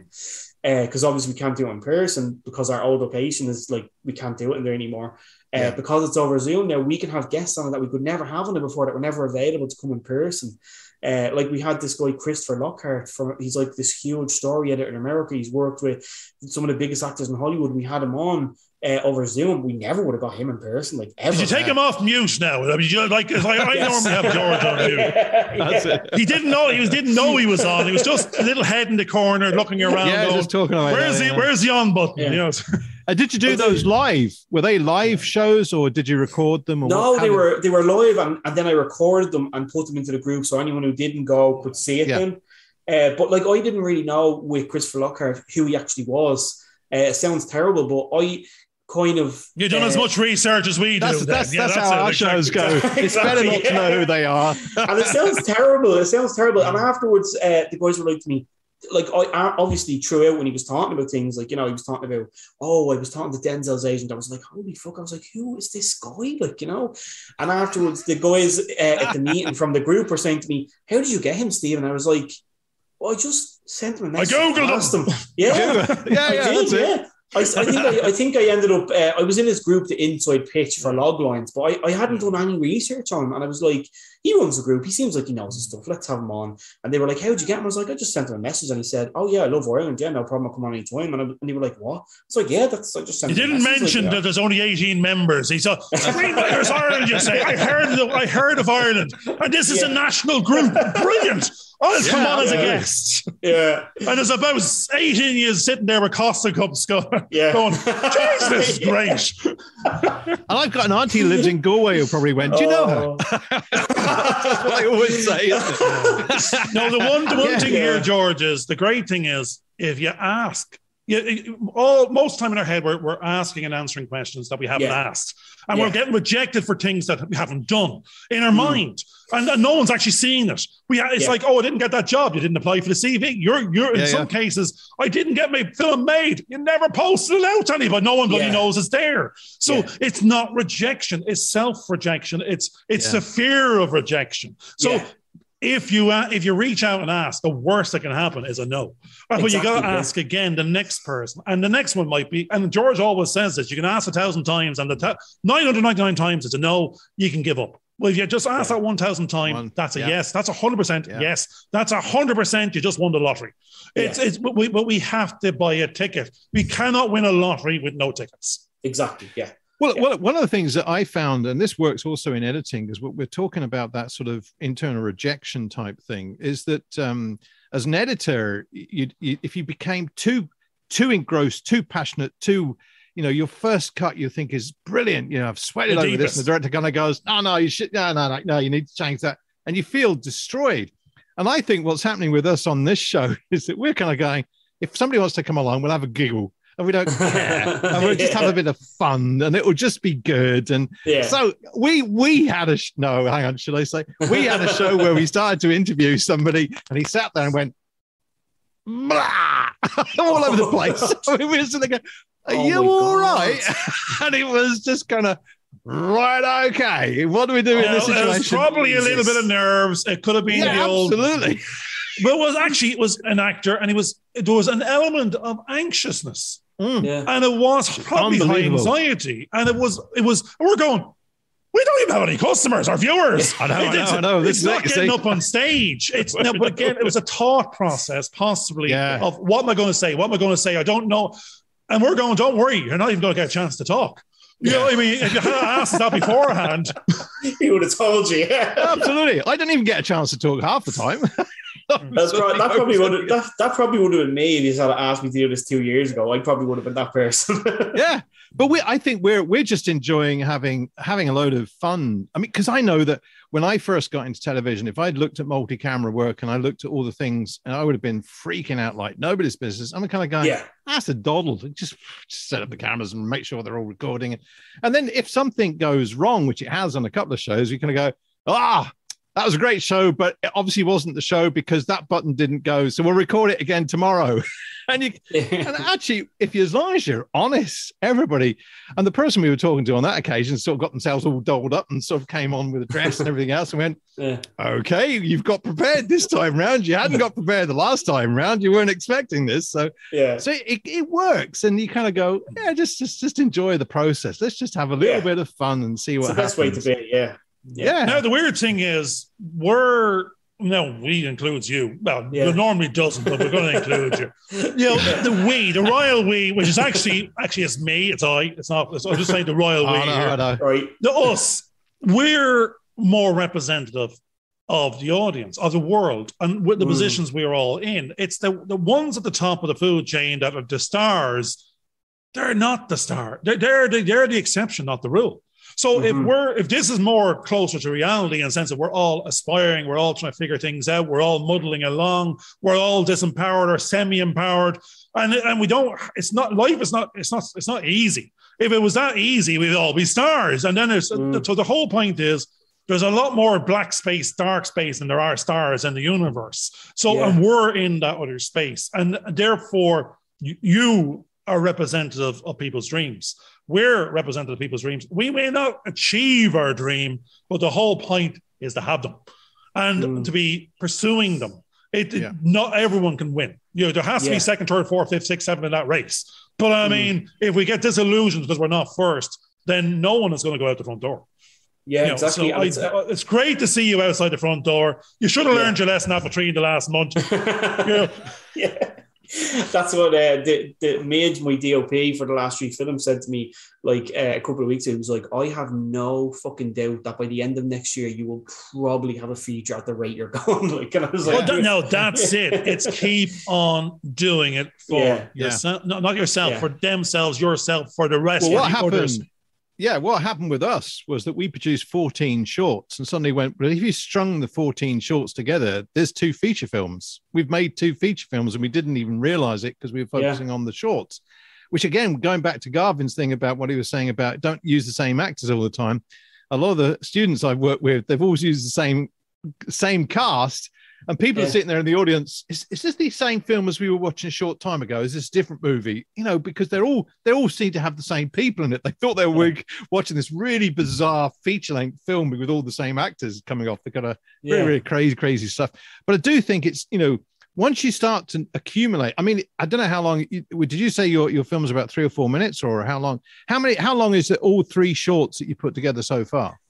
Because obviously we can't do it in person because our old location is like we can't do it in there anymore. Because it's over Zoom now, we can have guests on it that we could never have on it before, that were never available to come in person. Like we had this guy Christopher Lockhart he's like this huge story editor in America. He's worked with some of the biggest actors in Hollywood. We had him on over Zoom. We never would have got him in person, like, ever. Did you take him off mute now? I mean, like I normally have George on mute. That's it. He didn't know he was on. He was just a little head in the corner looking around. Yeah, going, just talking about where's the on button? Yeah. You know? Did you do those live? Were they live shows, or did you record them? Or no, they were live, and then I recorded them and put them into the group, so anyone who didn't go could see it then. But like, I didn't really know with Christopher Lockhart who he actually was. It sounds terrible, but kind of... You've done as much research as we do. That's how our shows go. Exactly. It's better not to know who they are. And it sounds terrible. And afterwards, the guys were like to me, like, I obviously throughout when he was talking about things, like, he was talking about, I was talking to Denzel's agent. I was like, holy fuck. I was like, who is this guy? Like, And afterwards, the guys at the meeting from the group were saying to me, how did you get him, Steve? And I was like, well, I just sent him a message. I Googled him. Yeah. That's it. I think I ended up, I was in his group, the Inside Pitch for Loglines, but I hadn't done any research on him. And I was like, he runs the group. He seems like he knows his stuff. Let's have him on. And they were like, how'd you get him? I was like, I just sent him a message. And he said, oh, yeah, I love Ireland. Yeah, no problem. I'll come on anytime. And they were like, what? It's like, yeah, I just sent him a message. You didn't mention that there's only 18 members. He said, Screenplayers Ireland, you say. I heard of Ireland. And this is a national group. Brilliant. I'll come on as a guest. Yeah. And there's about 18 years sitting there with Costa cups going, jeez, this is great. And I've got an auntie who lives in Galway who probably went, do you know her? That's what I always say, isn't it? No, the one thing here, George, is the great thing is if you ask, most time in our head, we're asking and answering questions that we haven't asked. And we're getting rejected for things that we haven't done in our mind. And no one's actually seeing it. It's like, I didn't get that job. You didn't apply for the CV. You're in some cases, I didn't get my film made. You never posted it out to anybody. No one bloody knows it's there. So it's not rejection. It's self-rejection. It's the fear of rejection. So if you reach out and ask, the worst that can happen is a no. But you got to ask again the next person. And the next one might be, and George always says this, you can ask 1,000 times and 999 times it's a no, you can give up. Well, if you just ask that 1,000 times, that's a yes. That's 100% yes. That's 100% you just won the lottery. But we have to buy a ticket. We cannot win a lottery with no tickets. Exactly, Well, one of the things that I found, and this works also in editing, is what we're talking about, that sort of internal rejection type thing, is that as an editor, if you became too engrossed, too passionate, your first cut you think is brilliant. I've sweated over this, and the director kind of goes, no, you should, no, you need to change that, and you feel destroyed. And I think what's happening with us on this show is that we're kind of going, if somebody wants to come along, we'll have a giggle. And we don't care. And we'll just have a bit of fun, and it will just be good. And so we had no, hang on, should I say? We had a show where we started to interview somebody, and he sat there and went, blah, all over the place. We were sitting there going, are you all right? And it was just kind of, right, okay. What do we do in this situation? It was probably a little bit of nerves. It could have been the old... absolutely. But it was an actor, and there was an element of anxiousness. And it was probably high anxiety. And it was, we're going, we don't even have any customers or viewers. I know. It's not getting up on stage. But again, it was a thought process, possibly, of what am I going to say? What am I going to say? I don't know. And we're going, don't worry, you're not even going to get a chance to talk. You know what I mean? If you had asked that beforehand, he would have told you. Absolutely. I didn't even get a chance to talk half the time. That probably would have been me if you had asked me to do this 2 years ago. I probably would have been that person. But I think we're just enjoying having a load of fun. I mean, because I know that when I first got into television, if I'd looked at multi-camera work and I looked at all the things, and I would have been freaking out like nobody's business. I'm kind of going, that's a doddle. Just set up the cameras and make sure they're all recording. And then if something goes wrong, which it has on a couple of shows, you kind of go, that was a great show, but it obviously wasn't the show because that button didn't go. So we'll record it again tomorrow. And actually, as long as you're honest, everybody, and the person we were talking to on that occasion sort of got themselves all dolled up and sort of came on with a dress and everything else and went, okay, you've got prepared this time round. You hadn't got prepared the last time round. You weren't expecting this. So it works. And you kind of go, just enjoy the process. Let's just have a little bit of fun and see what happens. It's the best way to be, Yeah. Now the weird thing is, we includes you. Well, it normally doesn't, but we're going to include you. The royal we, which is actually it's me. It's I. It's not. I'm just saying the royal we. Right. Us. We're more representative of the audience, of the world, and with the positions we're all in. It's the ones at the top of the food chain that are the stars. They're not the star. They're the exception, not the rule. So if this is more closer to reality in the sense that we're all aspiring, we're all trying to figure things out, we're all muddling along, we're all disempowered or semi-empowered, and we don't. It's not life. It's not easy. If it was that easy, we'd all be stars. And then so the whole point is, there's a lot more black space, dark space than there are stars in the universe. So, and we're in that other space. And therefore, you are representative of people's dreams. We're representative of people's dreams. We may not achieve our dream, but the whole point is to have them and to be pursuing them. Not everyone can win. There has to be second, third, fourth, fifth, sixth, seventh in that race. But I mean, if we get disillusioned because we're not first, then no one is going to go out the front door. Yeah, exactly. So it's great to see you outside the front door. You should have learned your lesson after 3 in the last month. Yeah. That's what made my DOP for the last 3 films said to me like a couple of weeks ago. He was like, I have no fucking doubt that by the end of next year you will probably have a feature at the rate you're going. Like, and I was like, no, that's it. It's keep on doing it for yourself, not yourself, for themselves, yourself, for the rest of the others. Yeah, what happened with us was that we produced 14 shorts and suddenly went, well, if you strung the 14 shorts together, there's 2 feature films. We've made 2 feature films and we didn't even realize it because we were focusing on the shorts, which again, going back to Garvin's thing about what he was saying about don't use the same actors all the time. A lot of the students I've worked with, they've always used the same cast. And people are sitting there in the audience. Is this the same film as we were watching a short time ago? Is this a different movie? Because they all seem to have the same people in it. They thought they were watching this really bizarre feature-length film with all the same actors coming off. They've got a very, very crazy stuff. But I do think it's, once you start to accumulate, I mean, I don't know how long, did you say your film is about 3 or 4 minutes or how long? How long is it all 3 shorts that you put together so far?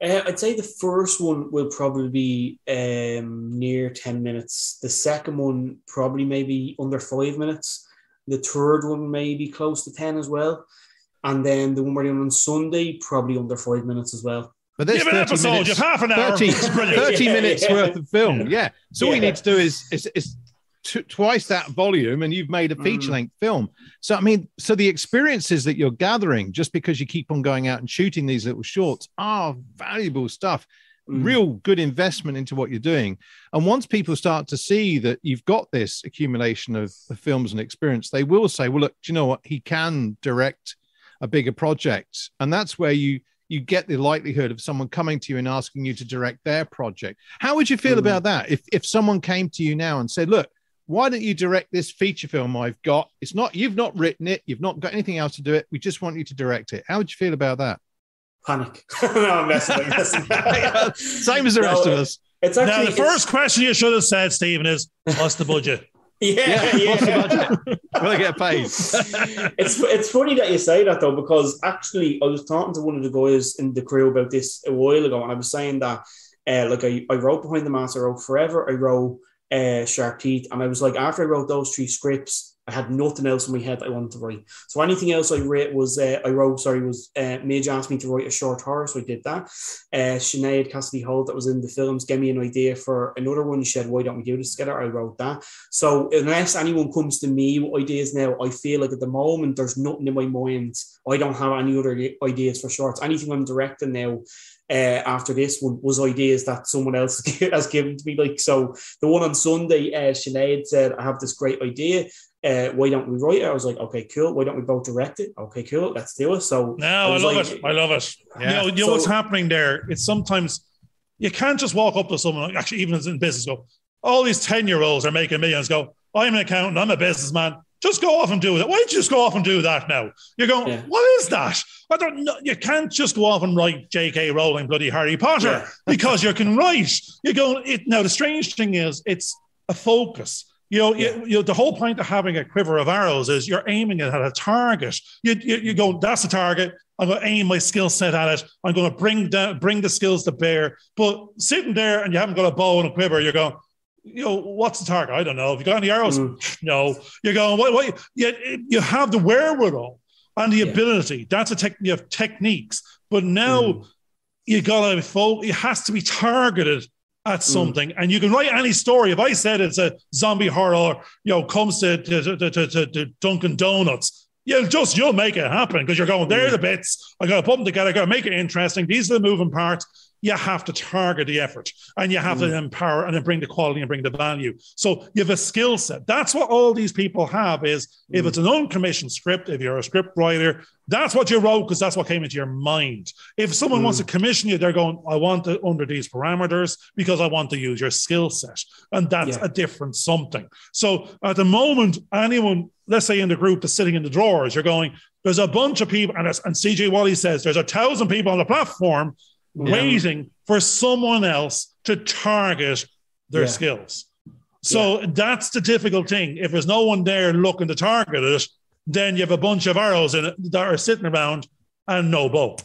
I'd say the first one will probably be near 10 minutes. The second one probably maybe under 5 minutes. The third one may be close to 10 as well. And then the one we're doing on Sunday, probably under 5 minutes as well. But there's an episode, you have half an hour. 30 minutes worth of film. Yeah. So all you need to do is twice that volume and you've made a feature-length film. So, I mean, the experiences that you're gathering just because you keep on going out and shooting these little shorts are valuable stuff, real good investment into what you're doing. And once people start to see that you've got this accumulation of films and experience, they will say, well, look, do you know what? He can direct a bigger project. And that's where you get the likelihood of someone coming to you and asking you to direct their project. How would you feel about that? If someone came to you now and said, look, why don't you direct this feature film I've got? You've not written it. You've not got anything else to do it. We just want you to direct it. How would you feel about that? Panic. No, I'm messing. Same as the rest of us. It's actually, now, the first question you should have said, Stephen, is what's the budget? What's the budget? Will I get paid? It's funny that you say that though, because actually I was talking to one of the guys in the crew about this a while ago, and I was saying that I wrote Behind the Mask, I wrote Forever, I wrote Sharp Teeth, and I was like, after I wrote those 3 scripts, I had nothing else in my head I wanted to write. So anything else I wrote was Midge asked me to write a short horror, so I did that. Sinead Cassidy Holt, that was in the films, gave me an idea for another one. She said, why don't we do this together? I wrote that. So unless anyone comes to me with ideas now, I feel like at the moment there's nothing in my mind. I don't have any other ideas for shorts. Anything I'm directing now after this one was ideas that someone else has given to me. Like, so the one on Sunday, Sinead said, I have this great idea. Why don't we write it? I was like, okay, cool. Why don't we both direct it? Okay, cool. Let's do it. So I love it. Yeah. You know what's happening there? It's sometimes you can't just walk up to someone, actually, even as in business, go, all these 10-year-olds are making millions, go, I'm an accountant, I'm a businessman. Just go off and do that. Why don't you just go off and do that now? You're going, what is that? I don't know. You can't just go off and write J.K. Rowling bloody Harry Potter because you can write. You're going, now the strange thing is it's a focus. The whole point of having a quiver of arrows is you're aiming it at a target. You go, that's the target. I'm going to aim my skill set at it. I'm going to bring the skills to bear. But sitting there and you haven't got a bow and a quiver, you're going, what's the target? I don't know. Have you got any arrows? No. You're going, what? You have the wherewithal and the ability. That's you have techniques. But now you got to it has to be targeted at something, and you can write any story. If I said it's a zombie horror, comes to Dunkin' Donuts, You'll make it happen because you're going, there are the bits. I got to put them together. I got to make it interesting. These are the moving parts. You have to target the effort and you have to empower and then bring the quality and bring the value. So you have a skill set. That's what all these people have is if it's an uncommissioned script, if you're a script writer, that's what you wrote because that's what came into your mind. If someone wants to commission you, they're going, I want it under these parameters because I want to use your skill set. And that's a different something. So at the moment, anyone, let's say in the group that's sitting in the drawers, you're going, there's a bunch of people, and CJ Wally says, there's 1,000 people on the platform waiting for someone else to target their skills. So that's the difficult thing. If there's no one there looking to target it, then you have a bunch of arrows in it that are sitting around and no bow.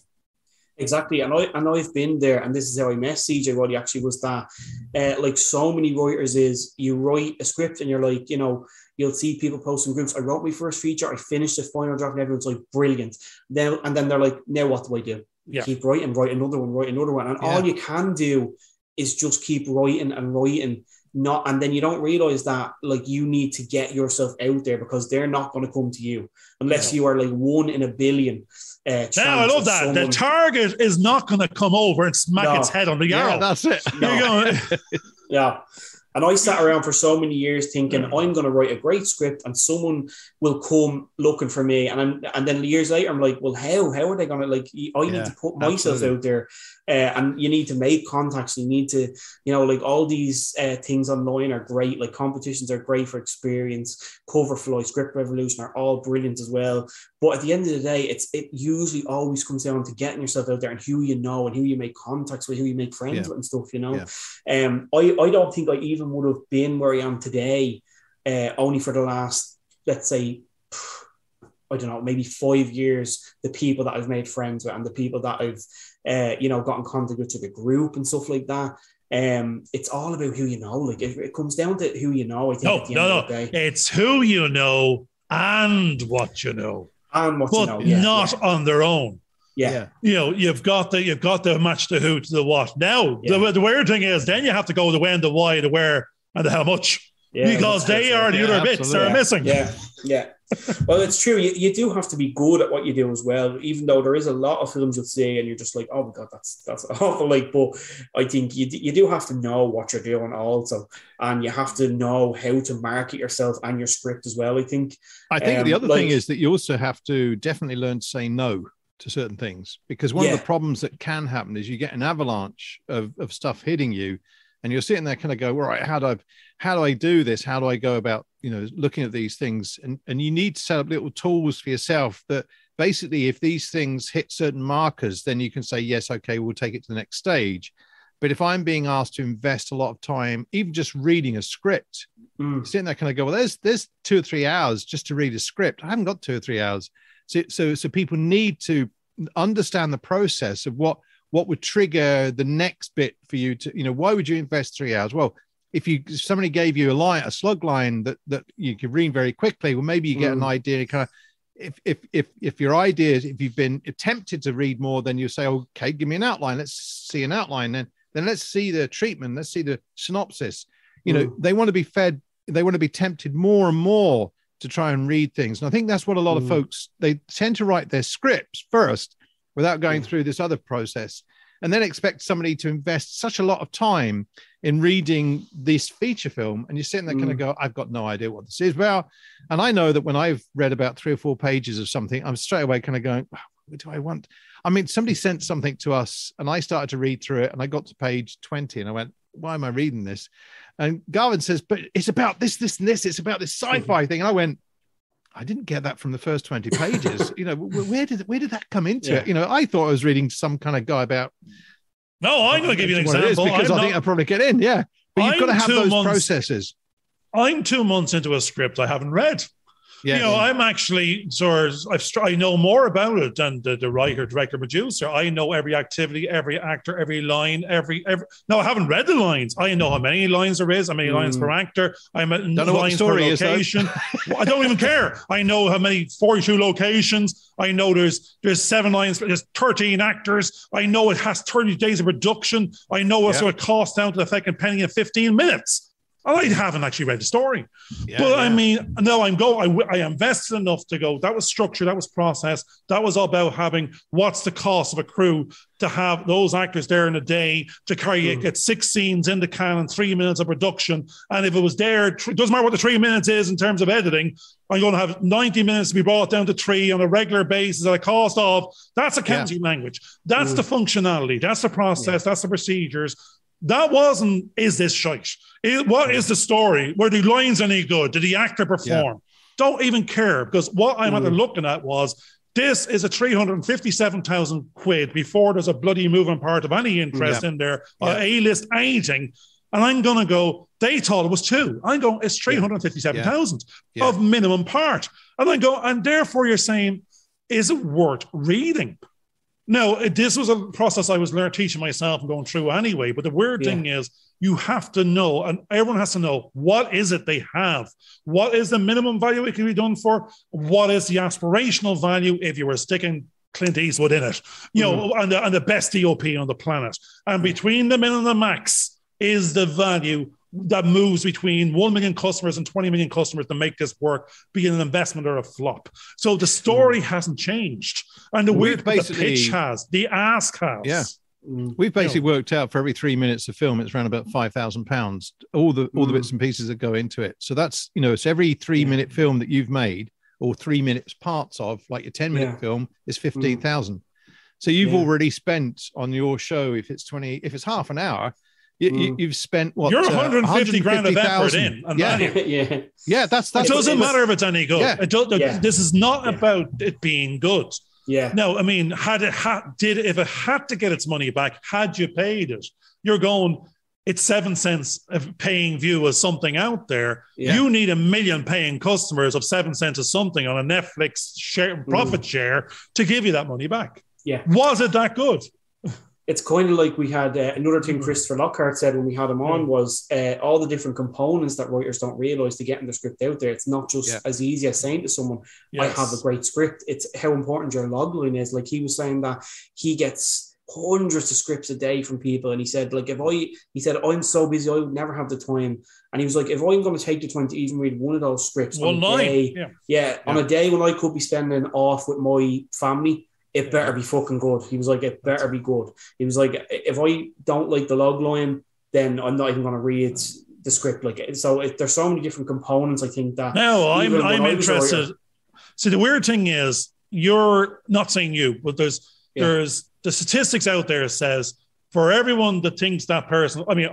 Exactly. And I've been there, and this is how I met CJ Wally actually was that like so many writers is you write a script and you're like, you'll see people posting groups. I wrote my first feature. I finished the final draft and everyone's like, brilliant. Then they're like, now what do I do? Keep writing, write another one. And all you can do is just keep writing and writing. And then you don't realize that like you need to get yourself out there because they're not going to come to you unless you are like 1 in a billion. Now I love that. The target is not going to come over and smack its head on the arrow. That's it. Yeah. And I sat around for so many years thinking I'm going to write a great script and someone will come looking for me. And then years later, I'm like, well, how are they going to I need to put myself out there. And you need to make contacts. You need to, like all these things online are great. Like competitions are great for experience. Coverfly, Script Revolution are all brilliant as well. But at the end of the day, it usually always comes down to getting yourself out there and who you know and who you make contacts with, who you make friends with and stuff, I don't think I even would have been where I am today only for the last, let's say, I don't know, maybe 5 years, the people that I've made friends with and the people that I've, got in contact with to the group and stuff like that. It's all about who you know. Like it comes down to who you know, I think at the end of the day. It's who you know and what you know. And what but you know. Not on their own. Yeah. You've got to match the who to the what. Now, the weird thing is then you have to go the when, the why, the where, and the how much. Because they are the other bits that are missing. Yeah. Well, it's true. You do have to be good at what you do as well, even though there is a lot of films you'll see and you're just like, oh my God, that's awful. But I think you do have to know what you're doing also. And you have to know how to market yourself and your script as well, I think. The other thing is that you also have to definitely learn to say no to certain things. Because one of the problems that can happen is you get an avalanche of stuff hitting you. And you're sitting there kind of go, all right, how do I do this? How do I go about, looking at these things? And you need to set up little tools for yourself that basically if these things hit certain markers, then you can say, yes, okay, we'll take it to the next stage. But if I'm being asked to invest a lot of time, even just reading a script, sitting there kind of go, well, there's 2 or 3 hours just to read a script. I haven't got 2 or 3 hours. So people need to understand the process of what would trigger the next bit for you to, why would you invest 3 hours? Well, if somebody gave you a slug line that you could read very quickly, well, maybe you get an idea kind of, if your idea is, if you've been tempted to read more, then you say, okay, give me an outline. Let's see an outline. Then let's see the treatment. Let's see the synopsis. They want to be fed. They want to be tempted more and more to try and read things. And I think that's what a lot of folks, they tend to write their scripts first without going through this other process, and then expect somebody to invest such a lot of time in reading this feature film. And you're sitting there kind of go, I've got no idea what this is about. And I know that when I've read about 3 or 4 pages of something, I'm straight away kind of going, what do I want? I mean, somebody sent something to us and I started to read through it and I got to page 20 and I went, why am I reading this? And Garvin says, but it's about this, and this. It's about this sci-fi thing. And I went, I didn't get that from the first 20 pages. Where did that come into it? I thought I was reading some kind of guy about. No, I'm going to give you an example. Because I think I'll probably get in. Yeah. But you've got to have those processes. I'm 2 months into a script I haven't read. Yeah. I'm actually I know more about it than the writer, director, producer. I know every activity, every actor, every line, every. No, I haven't read the lines. I know how many lines there is, how many lines per actor. I'm at lines per location. I don't even care. I know how many 42 locations. I know there's 7 lines, there's 13 actors. I know it has 30 days of production. I know what sort of cost down to the fucking penny in 15 minutes. And I haven't actually read the story. Yeah, But yeah. I mean, no, I invested enough to go, that was structure, that was process, that was all about having what's the cost of a crew to have those actors there in a day to carry it, get 6 scenes in the can and 3 minutes of production. And if it was there, it doesn't matter what the 3 minutes is in terms of editing, I'm going to have 90 minutes to be brought down to 3 on a regular basis at a cost of, that's accounting language. That's the functionality. That's the process. That's the procedures. That wasn't, is this shite? What is the story? Were the lines any good? Did the actor perform? Don't even care, because what I'm looking at was, this is a 357,000 quid before there's a bloody moving part of any interest in there, A-list, anything. And I'm going to go, they thought it was 2. I'm going, it's 357,000 of minimum part. And I go, and therefore you're saying, is it worth reading? No, this was a process I was teaching myself and going through anyway. But the weird thing is, you have to know, and everyone has to know, what is it they have? What is the minimum value it can be done for? What is the aspirational value if you were sticking Clint Eastwood in it? You know, and the best DOP on the planet. And between the min and the max is the value that moves between 1 million customers and 20 million customers to make this work, be it an investment or a flop. So the story hasn't changed. And the pitch has, the ask has. Yeah. We've basically worked out for every 3 minutes of film, it's around about £5,000, all the bits and pieces that go into it. So that's, it's every 3 minute film that you've made, or 3 minutes parts of, like your 10-minute film, is 15,000. So you've already spent on your show, if it's half an hour, you've spent what? You're 150 grand of effort in. And that's it doesn't matter if it's any good. Yeah. This is not about it being good. Yeah. No, I mean, if it had to get its money back, had you paid it, you're going, it's 7 cents of paying view as something out there. Yeah. You need 1 million paying customers of 7 cents of something on a Netflix profit share to give you that money back. Yeah. Was it that good? It's kind of like we had another thing Christopher Lockhart said when we had him on was all the different components that writers don't realize to getting the script out there. It's not just as easy as saying to someone, I have a great script. It's how important your log line is. Like he was saying that he gets hundreds of scripts a day from people. And he said, like, I'm so busy, I would never have the time. And he was like, if I'm going to take the time to even read one of those scripts on a day when I could be spending off with my family, it better be fucking good. He was like, it better be good. He was like, if I don't like the log line, then I'm not even going to read the script. There's so many different components, I think, that... No, I'm interested. See, the weird thing is, you're not saying you, but there's the statistics out there says, for everyone that thinks that person... I mean,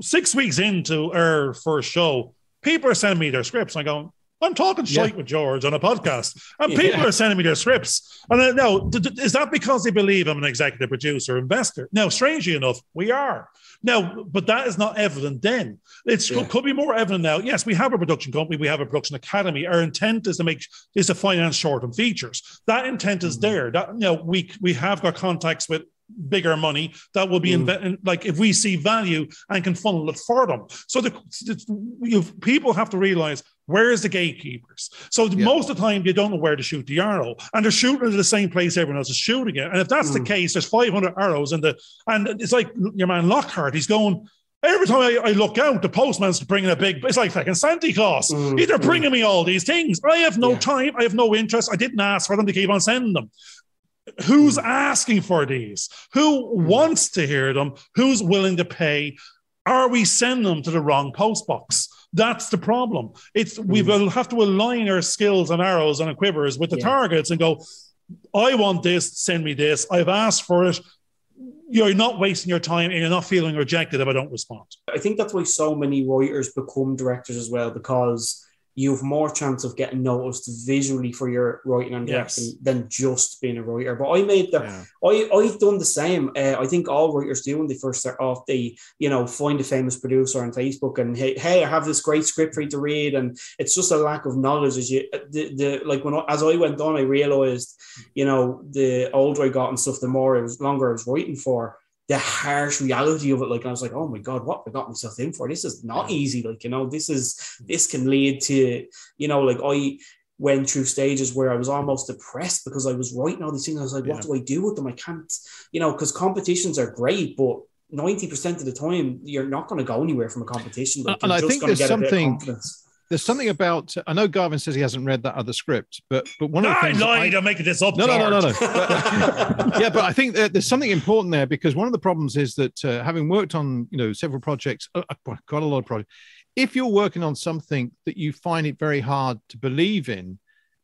6 weeks into our first show, people are sending me their scripts. And I go, I'm talking shite with George on a podcast, and people are sending me their scripts. And now, is that because they believe I'm an executive producer, investor? No, strangely enough, we are. Now, but that is not evident then. It could be more evident now. Yes, we have a production company, we have a production academy. Our intent is to finance short and features. That intent is there. That we have got contacts with bigger money that will be like if we see value and can funnel it for them. So people have to realize, where is the gatekeepers? So most of the time, you don't know where to shoot the arrow, and they're shooting at the same place everyone else is shooting it. And if that's the case, there's 500 arrows and it's like your man Lockhart. He's going, every time I look out, the postman's bringing it's like fucking Santa Claus. They're bringing me all these things. I have no time. I have no interest. I didn't ask for them to keep on sending them. Who's asking for these? Who wants to hear them? Who's willing to pay? Are we sending them to the wrong post box? That's the problem. We will have to align our skills and arrows and quivers with the targets and go, I want this, send me this. I've asked for it. You're not wasting your time and you're not feeling rejected if I don't respond. I think that's why so many writers become directors as well, because you have more chance of getting noticed visually for your writing and directing than just being a writer. But I've done the same. I think all writers do when they first start off. They, find a famous producer on Facebook and hey, I have this great script for you to read, and it's just a lack of knowledge. As I went on, I realized, the older I got and stuff, the longer I was writing for, the harsh reality of it. Like, I was like, oh my God, what have I got myself in for? This is not easy. Like, this can lead to, I went through stages where I was almost depressed because I was writing all these things. I was like, what do I do with them? I can't, because competitions are great, but 90% of the time, you're not going to go anywhere from a competition. Like, and I think there's something. Confidence. There's something about. I know Garvin says he hasn't read that other script, but one of the things. I lied. I'm making this up. No. George. Yeah, but I think that there's something important there, because one of the problems is that having worked on several projects, quite a lot of projects, if you're working on something that you find it very hard to believe in,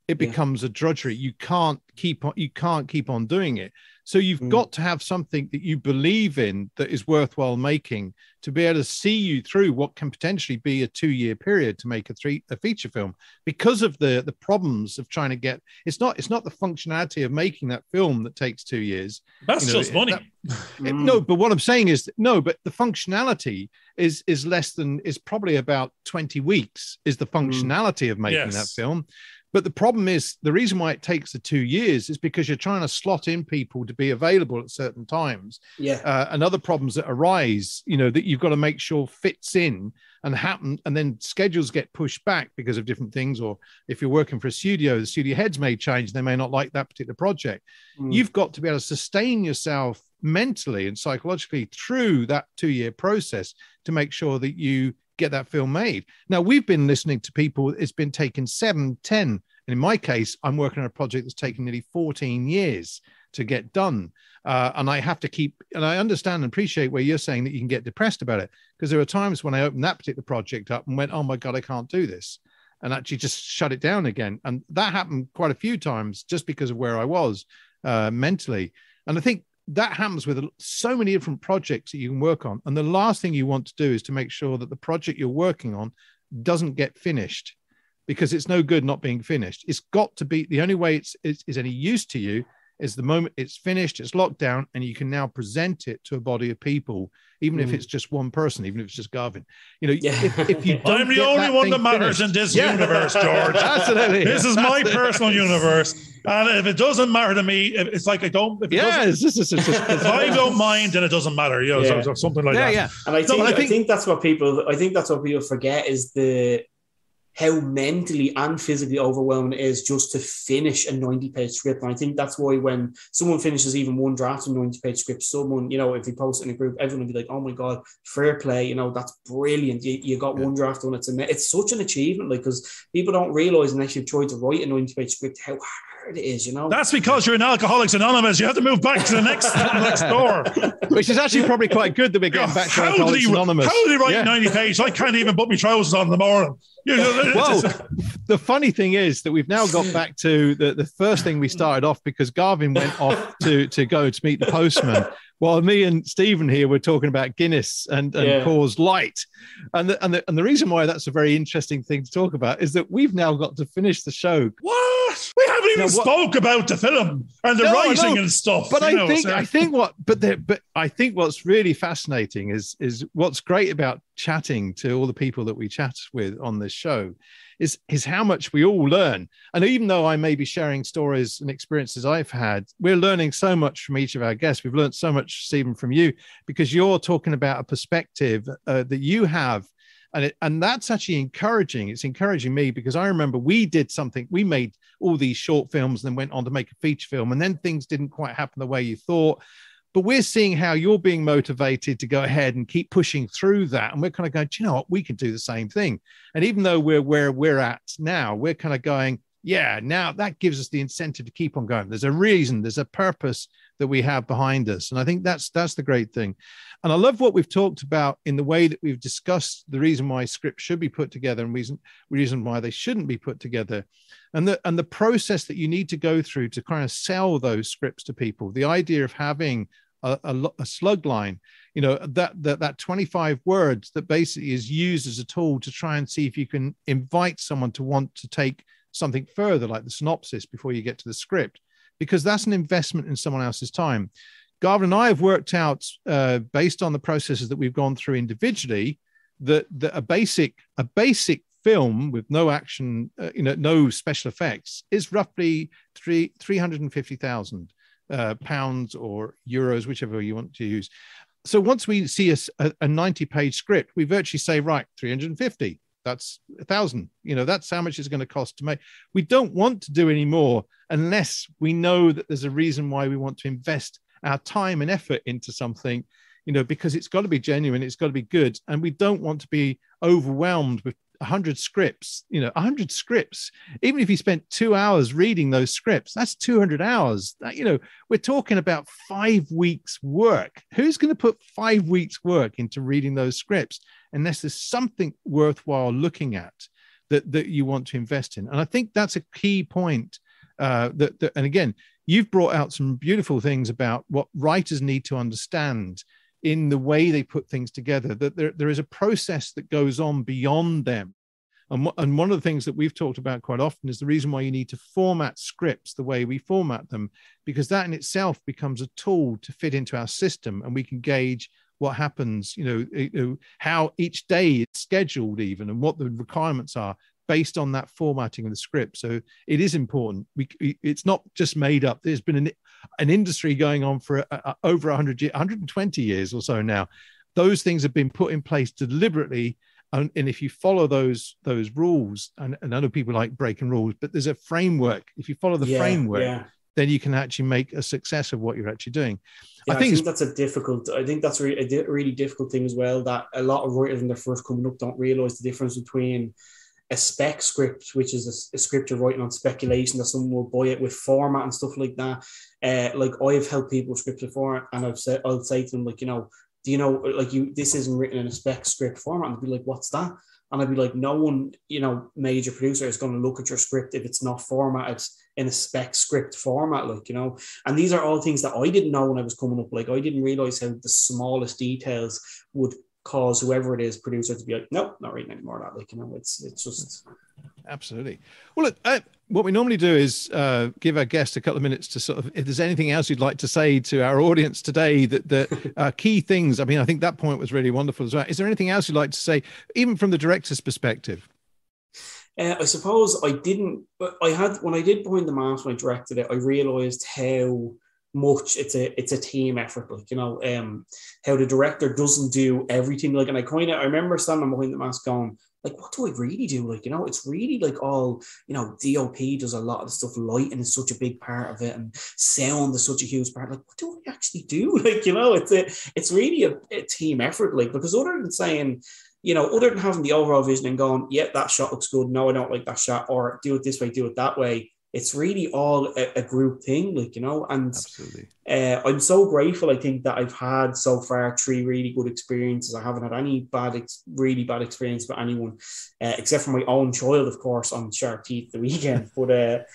it becomes a drudgery. You can't keep on doing it. So you've got to have something that you believe in that is worthwhile making, to be able to see you through what can potentially be a 2-year period to make a feature film, because of the problems of trying to get. It's not the functionality of making that film that takes 2 years. That's just money. No, but what I'm saying is but the functionality is probably about 20 weeks is the functionality of making that film. But the problem is, the reason why it takes the 2 years is because you're trying to slot in people to be available at certain times. And other problems that arise, that you've got to make sure fits in and happen. And then schedules get pushed back because of different things. Or if you're working for a studio, the studio heads may change. They may not like that particular project. You've got to be able to sustain yourself mentally and psychologically through that 2-year process to make sure that you get that film made. Now, we've been listening to people, it's been taking 7, 10, and in my case, I'm working on a project that's taken nearly 14 years to get done. And I have to and I understand and appreciate where you're saying that you can get depressed about it, because there are times when I opened that particular project up and went, oh my God, I can't do this, and actually just shut it down again. And that happened quite a few times just because of where I was mentally. And I think that happens with so many different projects that you can work on. And the last thing you want to do is to make sure that the project you're working on doesn't get finished, because it's no good not being finished. It's got to be, the only way it's any use to you is the moment it's finished, it's locked down, and you can now present it to a body of people, even if it's just one person, even if it's just Garvin. If you don't, I'm the only one that matters in this universe, George. Absolutely. This is my personal universe. And if it doesn't matter to me, it's like I don't. If I don't mind, then it doesn't matter. So something like that. Yeah. And I think that's what people. I think that's what people forget, is how mentally and physically overwhelming it is just to finish a 90-page script. And I think that's why when someone finishes even one draft of a 90-page script, someone, if you post it in a group, everyone will be like, oh my God, fair play. That's brilliant. You got one draft done. It's such an achievement, because people don't realize unless you've tried to write a 90-page script how hard it is, That's because you're in Alcoholics Anonymous. You have to move back to the next door. Which is actually probably quite good that we're getting back to Alcoholics Anonymous. How do you write 90 pages? I can't even put my trousers on in the morning. Well, the funny thing is that we've now got back to the first thing we started off, because Garvin went off to go to meet the postman, while me and Stephen here were talking about Guinness and Coors Light. And the reason why that's a very interesting thing to talk about is that we've now got to finish the show. What? We haven't even spoke about the film and the writing and stuff. But I think what's really fascinating is what's great about chatting to all the people that we chat with on this show is how much we all learn. And even though I may be sharing stories and experiences I've had, we're learning so much from each of our guests. We've learned so much, Stephen, from you, because you're talking about a perspective that you have. And that's actually encouraging. It's encouraging me, because I remember we made all these short films and then went on to make a feature film, and then things didn't quite happen the way you thought. But we're seeing how you're being motivated to go ahead and keep pushing through that. And we're kind of going, do you know what? We can do the same thing. And even though we're where we're at now, we're kind of going, yeah, now that gives us the incentive to keep on going. There's a reason, there's a purpose that we have behind us. And I think that's the great thing. And I love what we've talked about in the way that we've discussed the reason why scripts should be put together and reason why they shouldn't be put together. And the process that you need to go through to kind of sell those scripts to people. The idea of having a slug line, that 25 words that basically is used as a tool to try and see if you can invite someone to want to take something further, like the synopsis, before you get to the script, because that's an investment in someone else's time. Garvin and I have worked out, based on the processes that we've gone through individually, that a basic film with no action, no special effects, is roughly 350,000 pounds or euros, whichever you want to use. So once we see a 90-page script, we virtually say, right, 350. That's 1,000. That's how much it's going to cost to make. We don't want to do any more unless we know that there's a reason why we want to invest our time and effort into something. because it's got to be genuine, it's got to be good. And we don't want to be overwhelmed with 100 scripts, 100 scripts. Even if you spent 2 hours reading those scripts, that's 200 hours. We're talking about 5 weeks work. Who's going to put 5 weeks work into reading those scripts unless there's something worthwhile looking at that you want to invest in? And I think that's a key point. And again, you've brought out some beautiful things about what writers need to understand in the way they put things together, that there is a process that goes on beyond them. And one of the things that we've talked about quite often is the reason why you need to format scripts the way we format them, because that in itself becomes a tool to fit into our system, and we can gauge what happens, how each day is scheduled even, and what the requirements are based on that formatting of the script. So it is important. It's not just made up. There's been an industry going on for over 120 years or so now. Those things have been put in place deliberately. And if you follow those rules, and I know people like breaking rules, but there's a framework. If you follow the framework, then you can actually make a success of what you're actually doing. I think that's a really difficult thing as well, that a lot of writers when they're first coming up don't realize the difference between a spec script, which is a script you're writing on speculation that someone will buy it, with format and stuff like that. Like I've helped people with scripts before, and I'll say to them, like, do you know, like, this isn't written in a spec script format? And they'd be like, what's that? And I'd be like, no one, major producer is going to look at your script if it's not formatted in a spec script format, and these are all things that I didn't know when I was coming up. Like, I didn't realize how the smallest details would cause whoever it is, producer, to be like, nope, not reading any more of that. It's just absolutely. Well, look, what we normally do is give our guest a couple of minutes to sort of, if there's anything else you'd like to say to our audience today, that key things. I mean, I think that point was really wonderful as well. Is there anything else you'd like to say, even from the director's perspective? I suppose when I did Behind the Mask, when I directed it, I realized how much it's a team effort, how the director doesn't do everything, and I remember standing behind the mask going, like, what do I really do? It's really like all, DOP does a lot of the stuff, lighting is such a big part of it, and sound is such a huge part. Like, what do I actually do? It's really a team effort, because other than saying, other than having the overall vision and going, yeah, that shot looks good, no, I don't like that shot, or do it this way, do it that way, it's really all a group thing, and absolutely. I'm so grateful, I think, that I've had so far 3 really good experiences. I haven't had any really bad experience with anyone, except for my own child, of course, on Sharp Teeth the weekend. But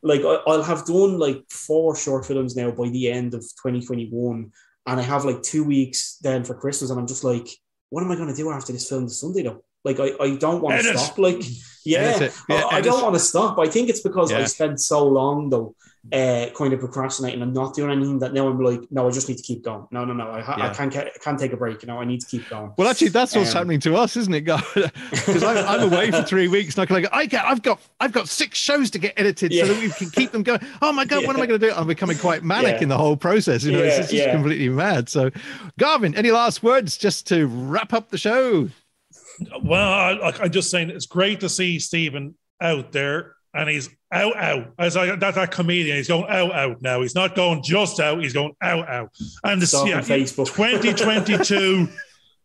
I'll have done 4 short films now by the end of 2021, and I have 2 weeks then for Christmas, and I'm just like, what am I going to do after this film this Sunday though? I don't want to stop. I don't want to stop. I think it's because I spent so long though, kind of procrastinating and not doing anything, that now I'm like, no, I just need to keep going. No. I can't take a break. I need to keep going. Well, actually, that's what's happening to us, isn't it, guys? Because I'm away for 3 weeks, and I've got 6 shows to get edited so that we can keep them going. Oh my God, what am I going to do? I'm becoming quite manic in the whole process. It's just completely mad. So, Garvin, any last words just to wrap up the show? Well, I'm just saying, it's great to see Stephen out there, and he's out. As that comedian, he's going out now. He's not going just out; he's going out. And this, Facebook 2022,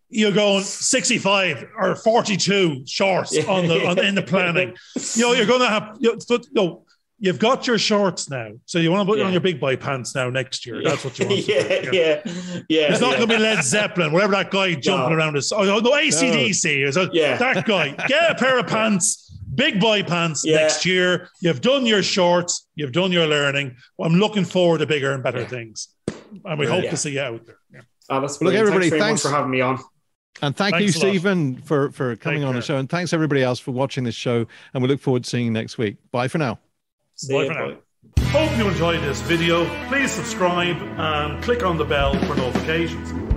you're going 65 or 42 shorts in the planning. You're going to have. You've got your shorts now, so you want to put on your big boy pants now next year. That's what you want to do. Yeah. It's not going to be Led Zeppelin, whatever that guy jumping around us. AC/DC. That guy. Get a pair of pants, big boy pants next year. You've done your shorts. You've done your learning. I'm looking forward to bigger and better things. And we hope to see you out there. Look, everybody, thanks for having me on. And thanks you, Stephen, for coming on the show. And thanks, everybody else, for watching this show. And we look forward to seeing you next week. Bye for now. Bye for now. Hope you enjoyed this video. Please subscribe and click on the bell for notifications.